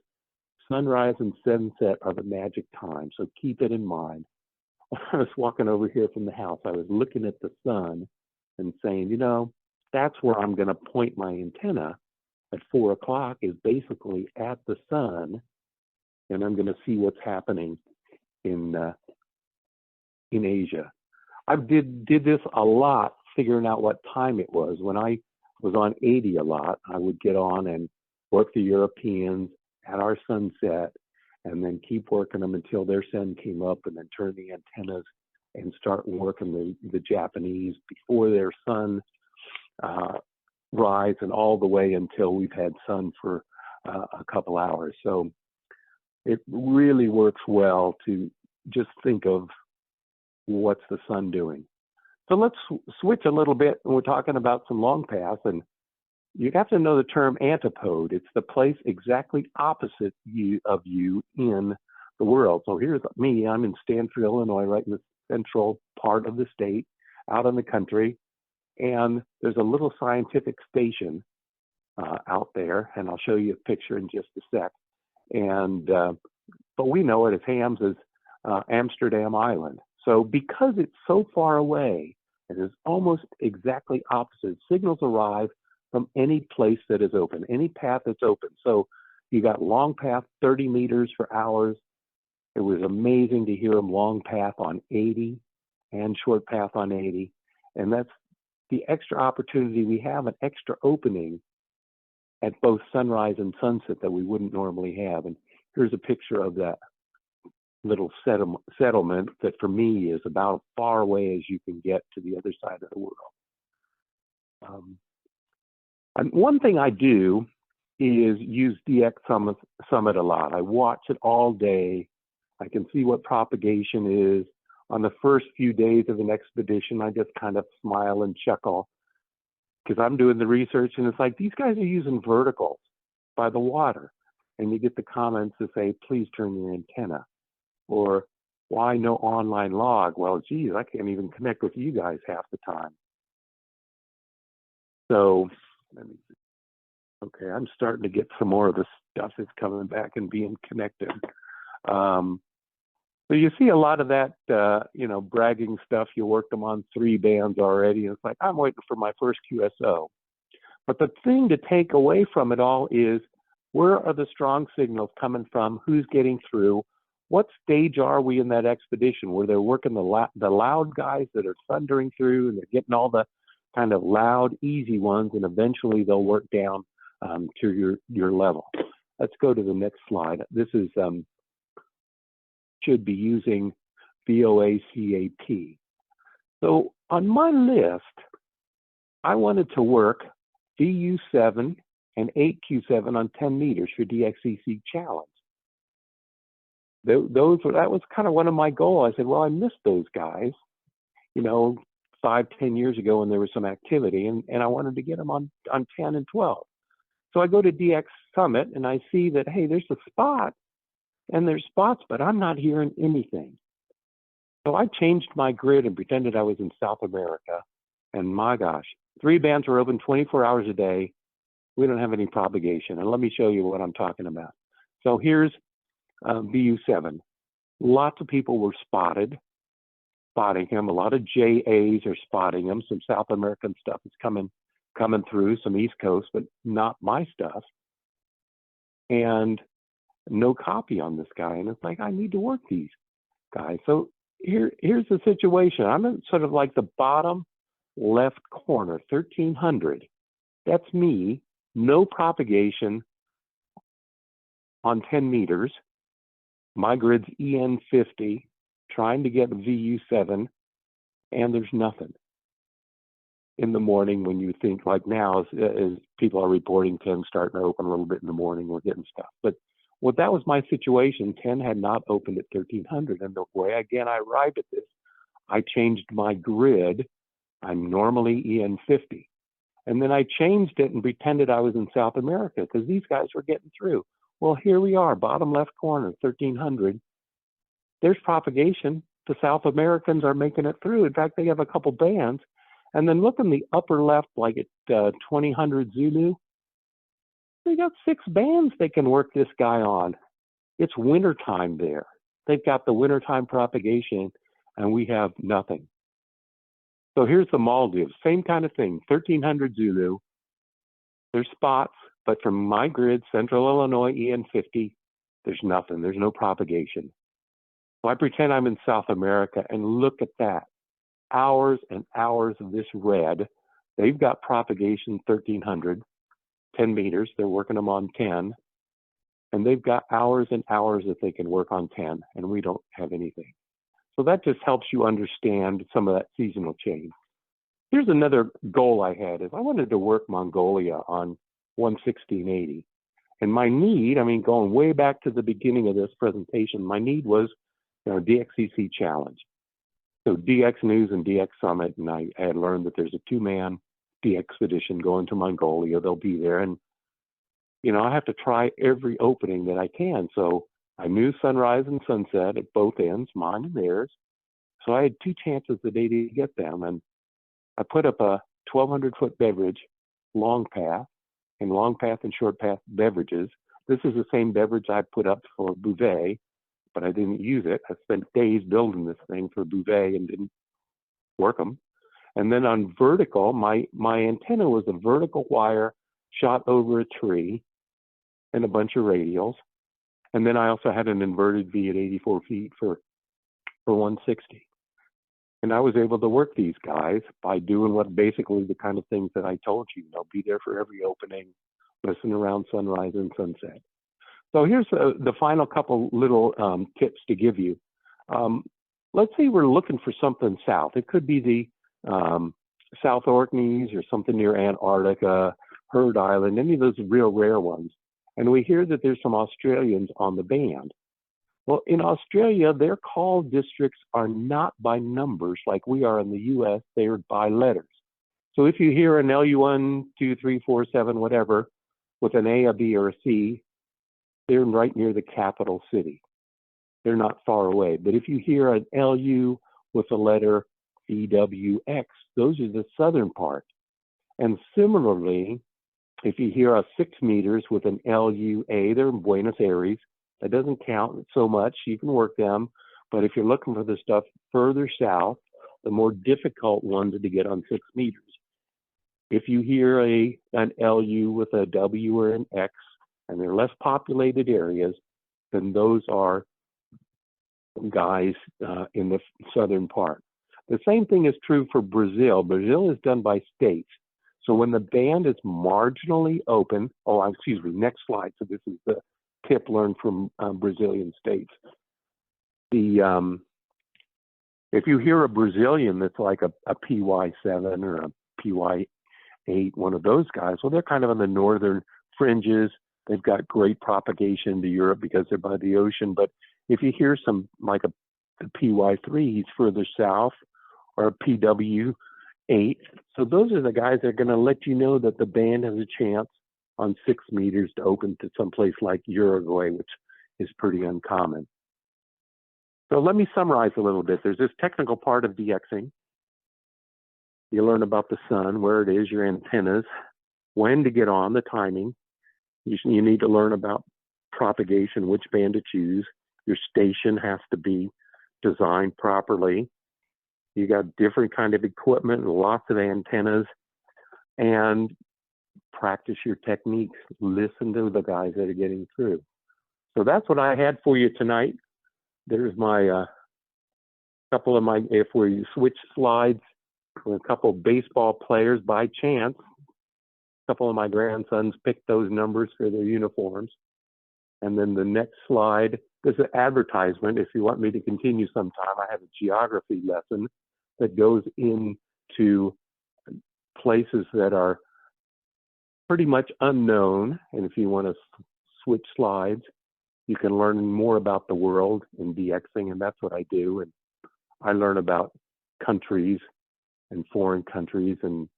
Sunrise and sunset are the magic time, so keep it in mind. I was walking over here from the house, I was looking at the sun and saying, you know, that's where I'm going to point my antenna at 4 o'clock, is basically at the sun, and I'm going to see what's happening in Asia. I did this a lot, figuring out what time it was. When I was on 80 a lot, I would get on and work the Europeans at our sunset, and then keep working them until their sun came up, and then turn the antennas and start working the Japanese before their sun rise, and all the way until we've had sun for a couple hours. So it really works well to just think of what's the sun doing. So let's switch a little bit, and we're talking about some long paths, and you have to know the term antipode. It's the place exactly opposite of you in the world. So here's me. I'm in Stanford, Illinois, right in the central part of the state, out in the country. And there's a little scientific station out there, and I'll show you a picture in just a sec. And but we know it as HAMS as Amsterdam Island. So because it's so far away, it is almost exactly opposite. Signals arrive from any place that is open, any path that's open. So you got long path 30 meters for hours. It was amazing to hear them long path on 80 and short path on 80. And that's the extra opportunity. We have an extra opening at both sunrise and sunset that we wouldn't normally have. And here's a picture of that little settlement that for me is about as far away as you can get to the other side of the world. And one thing I do is use DX Summit a lot. I watch it all day. I can see what propagation is. On the first few days of an expedition, I just kind of smile and chuckle because I'm doing the research, and it's like, these guys are using verticals by the water. And you get the comments that say, please turn your antenna. Or, why no online log? Well, geez, I can't even connect with you guys half the time. So, let me see. Okay, I'm starting to get some more of the stuff that's coming back and being connected. So you see a lot of that, bragging stuff. You worked them on 3 bands already. And it's like, I'm waiting for my first QSO. But the thing to take away from it all is, where are the strong signals coming from? Who's getting through? What stage are we in that expedition where they're working the loud guys that are thundering through, and they're getting all the kind of loud, easy ones, and eventually they'll work down to your level. Let's go to the next slide. This is should be using VOACAP. So on my list, I wanted to work VU7 and 8Q7 on 10 meters for DXCC challenge. That was kind of one of my goals. I said, well, I missed those guys, 5, 10 years ago when there was some activity, and I wanted to get them on 10 and 12. So I go to DX Summit and I see that, hey, there's a spot, and there's spots, but I'm not hearing anything. So I changed my grid and pretended I was in South America, and my gosh, 3 bands were open 24 hours a day. We don't have any propagation, and let me show you what I'm talking about. So here's VU7. Lots of people were spotting him. A lot of JAs are spotting him. Some South American stuff is coming through, some East Coast, but not my stuff. And no copy on this guy. And it's like, I need to work these guys. So here's the situation. I'm in sort of like the bottom left corner, 1300. That's me. No propagation on 10 meters. My grid's EN50, trying to get VU7, and there's nothing. In the morning, when you think, like now, as people are reporting 10 starting to open a little bit in the morning, we're getting stuff. But that was my situation. 10 had not opened at 1300. And the way, again, I arrived at this, I changed my grid. I'm normally EN50. And then I changed it and pretended I was in South America because these guys were getting through. Well, here we are, bottom left corner, 1300. There's propagation. The South Americans are making it through. In fact, they have a couple bands. And then look in the upper left, like at 2000 Zulu. They got 6 bands they can work this guy on. It's wintertime there. They've got the wintertime propagation. and we have nothing. So here's the Maldives, same kind of thing, 1300 Zulu. There's spots, but from my grid, Central Illinois, EN50, there's nothing. There's no propagation. So I pretend I'm in South America, and look at that. Hours and hours of this red. They've got propagation 1300, 10 meters. They're working them on 10. And they've got hours and hours that they can work on 10, and we don't have anything. So that just helps you understand some of that seasonal change. Here's another goal I had, is I wanted to work Mongolia on 11680. And my need, I mean, going way back to the beginning of this presentation, my need was, DXCC challenge. So DX News and DX Summit, and I had learned that there's a 2-man DXpedition going to Mongolia. They'll be there, and I have to try every opening that I can. So I knew sunrise and sunset at both ends, mine and theirs. So I had 2 chances a day to get them, and I put up a 1,200-foot beverage, long path, and long path and short path beverages. This is the same beverage I put up for Bouvet, but I didn't use it. I spent days building this thing for Bouvet and didn't work them. And then on vertical, my antenna was a vertical wire shot over a tree and a bunch of radials. And then I also had an inverted V at 84 feet for 160. And I was able to work these guys by doing basically the kind of things that I told you. Be there for every opening, listen around sunrise and sunset. So here's the final couple little tips to give you. Let's say we're looking for something south. It could be the South Orkneys or something near Antarctica, Heard Island, any of those real rare ones. And we hear that there's some Australians on the band. Well, in Australia, their call districts are not by numbers like we are in the US, they're by letters. So if you hear an LU1, 2, 3, 4, 7, whatever, with an A, a B, or a C, they're right near the capital city. They're not far away. But if you hear an LU with the letter EWX, those are the southern part. And similarly, if you hear a 6 meters with an LUA, they're in Buenos Aires. That doesn't count so much. You can work them. But if you're looking for the stuff further south, the more difficult one to get on 6 meters. If you hear an LU with a W or an X, and they're less populated areas, then those are guys in the southern part. The same thing is true for Brazil. Brazil is done by states. So when the band is marginally open, next slide. So this is the tip learned from Brazilian states. If you hear a Brazilian that's like a PY7 or a PY8, one of those guys, well, they're kind of on the northern fringes. They've got great propagation to Europe because they're by the ocean. But if you hear some like a PY3, he's further south, or a PW8. So those are the guys that are going to let you know that the band has a chance on 6 meters to open to someplace like Uruguay, which is pretty uncommon. So let me summarize a little bit. There's this technical part of DXing. You learn about the sun, where it is, your antennas, when to get on, the timing. You need to learn about propagation, which band to choose. Your station has to be designed properly. You got different kind of equipment and lots of antennas, and practice your techniques. Listen to the guys that are getting through. So that's what I had for you tonight. There's my couple of my, if we switch slides, a couple of baseball players by chance. A couple of my grandsons picked those numbers for their uniforms. And then the next slide, there's an advertisement. If you want me to continue sometime, I have a geography lesson that goes into places that are pretty much unknown. And if you want to switch slides, you can learn more about the world in DXing, and that's what I do. And I learn about countries and foreign countries and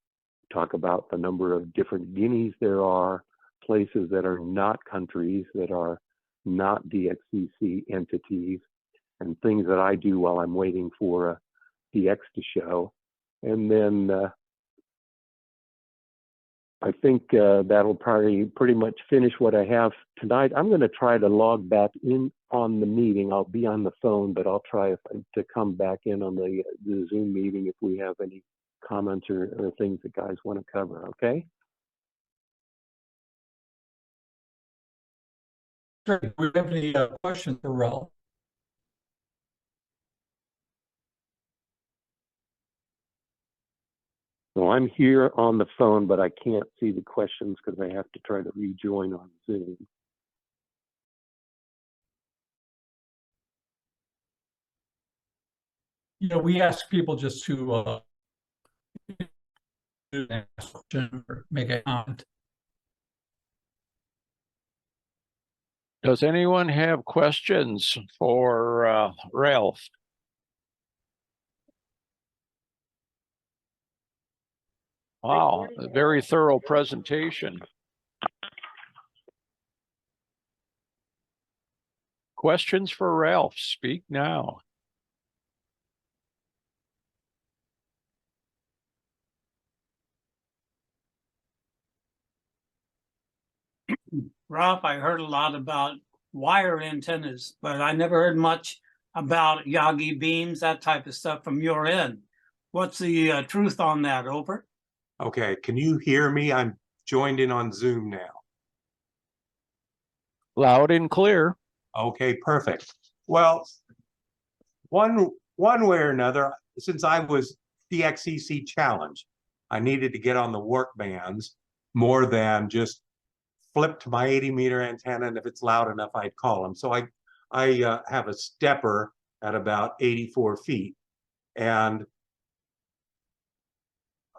talk about the number of different guineas there are, places that are not countries, that are not DXCC entities, and things that I do while I'm waiting for a DX to show. And then I think that'll probably pretty much finish what I have tonight. I'm going to try to log back in on the meeting. I'll be on the phone, but I'll try to come back in on the Zoom meeting if we have any comments or things that guys want to cover, okay? Sure. Do we have any questions for Ralph? So I'm here on the phone, but I can't see the questions because I have to try to rejoin on Zoom. You know, we ask people just to ask a question or make a comment. Does anyone have questions for Ralph? Wow, a very thorough presentation. Questions for Ralph? Speak now. Ralph, I heard a lot about wire antennas, but I never heard much about Yagi beams, that type of stuff from your end. What's the truth on that? Over. Okay, can you hear me? I'm joined in on Zoom now. Loud and clear. Okay, perfect. Well, one way or another, since I was DXEC challenged, I needed to get on the work bands more than just flip to my 80-meter antenna, and if it's loud enough, I'd call them. So I have a stepper at about 84 feet, and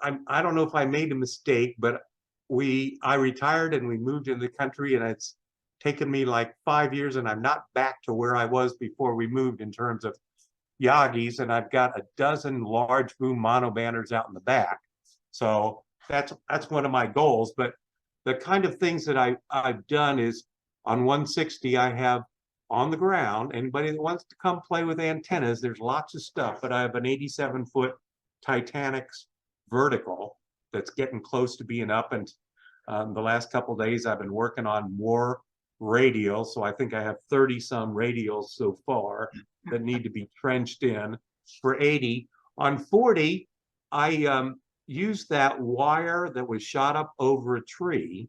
I don't know if I made a mistake, but I retired and we moved into the country, and it's taken me like 5 years, and I'm not back to where I was before we moved in terms of Yagis, and I've got a dozen large boom mono banders out in the back. So that's one of my goals. But the kind of things that I've done is on 160, I have on the ground, anybody that wants to come play with antennas, there's lots of stuff, but I have an 87-foot Titanic's vertical that's getting close to being up. And the last couple of days I've been working on more radials, so I think I have 30 some radials so far that need to be trenched in for 80. On 40, I used that wire that was shot up over a tree,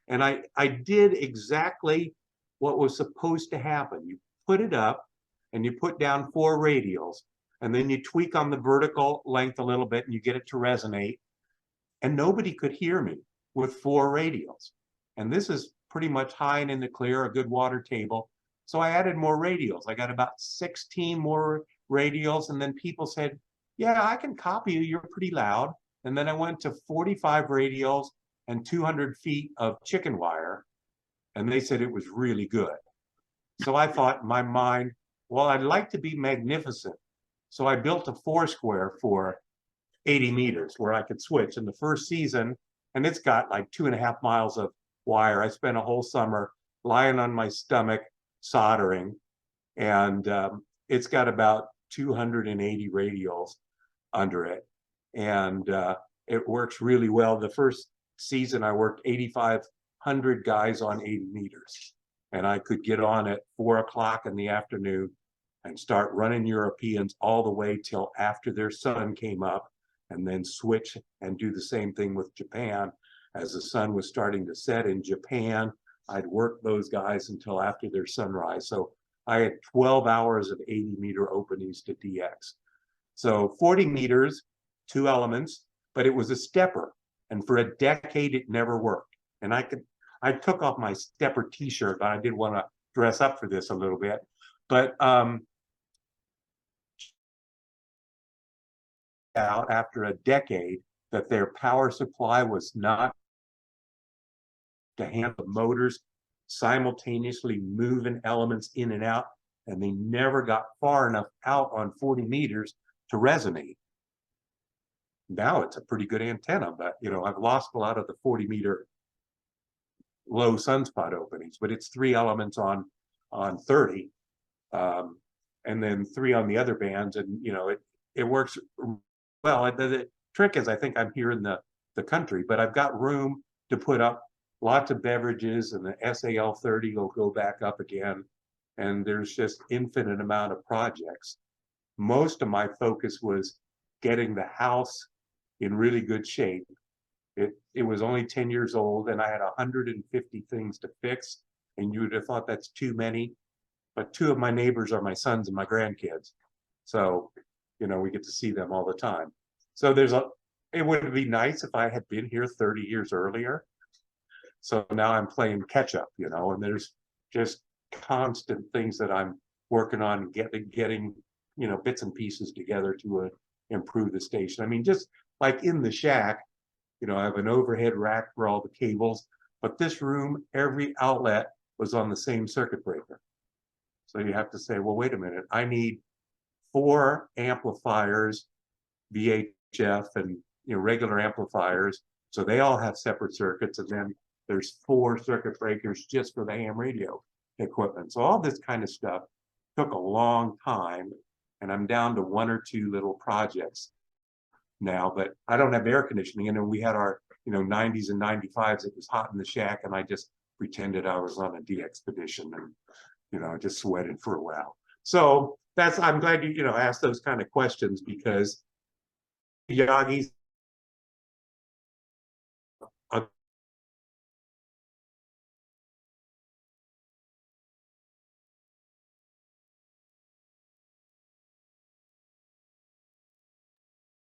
and I did exactly what was supposed to happen. You put it up and you put down 4 radials, and then you tweak on the vertical length a little bit and you get it to resonate, and nobody could hear me with 4 radials. And this is pretty much high and in the clear, a good water table. So I added more radials. I got about 16 more radials, and then people said, yeah, I can copy you, you're pretty loud. And then I went to 45 radials and 200 feet of chicken wire, and they said it was really good. So I thought in my mind, well, I'd like to be magnificent. So I built a 4-square for 80 meters where I could switch in the first season, and it's got like 2.5 miles of wire. I spent a whole summer lying on my stomach soldering, and it's got about 280 radials under it, and it works really well. The first season I worked 8,500 guys on 80 meters, and I could get on at 4 o'clock in the afternoon and start running Europeans all the way till after their sun came up, and then switch and do the same thing with Japan. As the sun was starting to set in Japan, I'd work those guys until after their sunrise. So I had 12 hours of 80-meter openings to DX. So 40 meters, 2 elements, but it was a stepper. And for a decade, it never worked. And I took off my stepper t-shirt, but I did want to dress up for this a little bit. But out after a decade that their power supply was not to handle the motors simultaneously moving elements in and out, and they never got far enough out on 40 meters to resonate. Now it's a pretty good antenna, but you know, I've lost a lot of the 40-meter low sunspot openings, but it's 3 elements on 30, and then 3 on the other bands, and you know, it works well. The trick is, I think I'm hearing the the country, but I've got room to put up lots of beverages, and the SAL-30 will go back up again. And there's just infinite amount of projects. Most of my focus was getting the house in really good shape. It was only 10 years old, and I had 150 things to fix, and you would have thought that's too many. But 2 of my neighbors are my sons and my grandkids. So, you know, we get to see them all the time. So it would be nice if I had been here 30 years earlier. So now I'm playing catch up, you know, and there's just constant things that I'm working on, getting, you know, bits and pieces together to improve the station. I mean, just like in the shack, you know, I have an overhead rack for all the cables, but this room, every outlet was on the same circuit breaker. So you have to say, well, wait a minute, I need 4 amplifiers, VHF and, you know, regular amplifiers. So they all have separate circuits, and then there's 4 circuit breakers just for the ham radio equipment. So all this kind of stuff took a long time, and I'm down to 1 or 2 little projects now, but I don't have air conditioning. And then we had our, you know, 90s and 95s. It was hot in the shack, and I just pretended I was on a DXpedition, and, you know, just sweated for a while. So I'm glad you know, asked those kind of questions, because Yagi's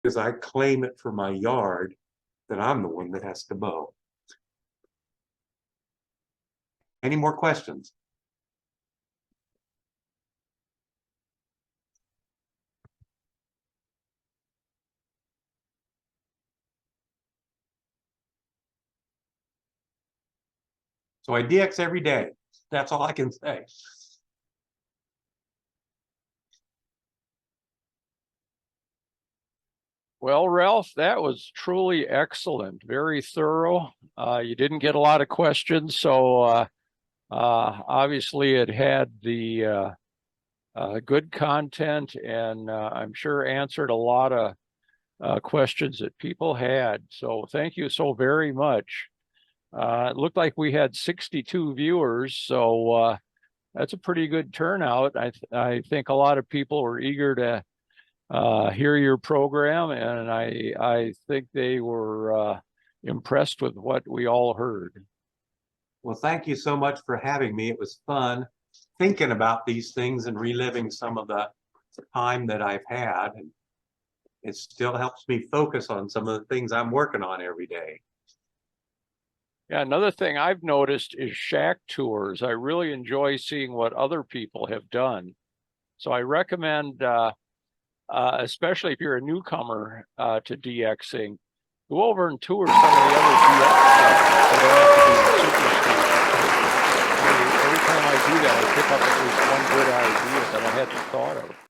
because I claim it for my yard, that I'm the one that has to mow. Any more questions? So I DX every day. That's all I can say. Well, Ralph, that was truly excellent, very thorough. You didn't get a lot of questions, so obviously it had the good content, and I'm sure answered a lot of questions that people had. So thank you so very much. It looked like we had 62 viewers, so that's a pretty good turnout. I think a lot of people were eager to hear your program, and I think they were impressed with what we all heard. Well, thank you so much for having me. It was fun thinking about these things and reliving some of the time that I've had. And it still helps me focus on some of the things I'm working on every day. Yeah, another thing I've noticed is shack tours. I really enjoy seeing what other people have done. So I recommend, especially if you're a newcomer to DXing, go over and tour some of the other DX stuff. You don't have to be a superstar. Every time I do that, I pick up at least one good idea that I hadn't thought of.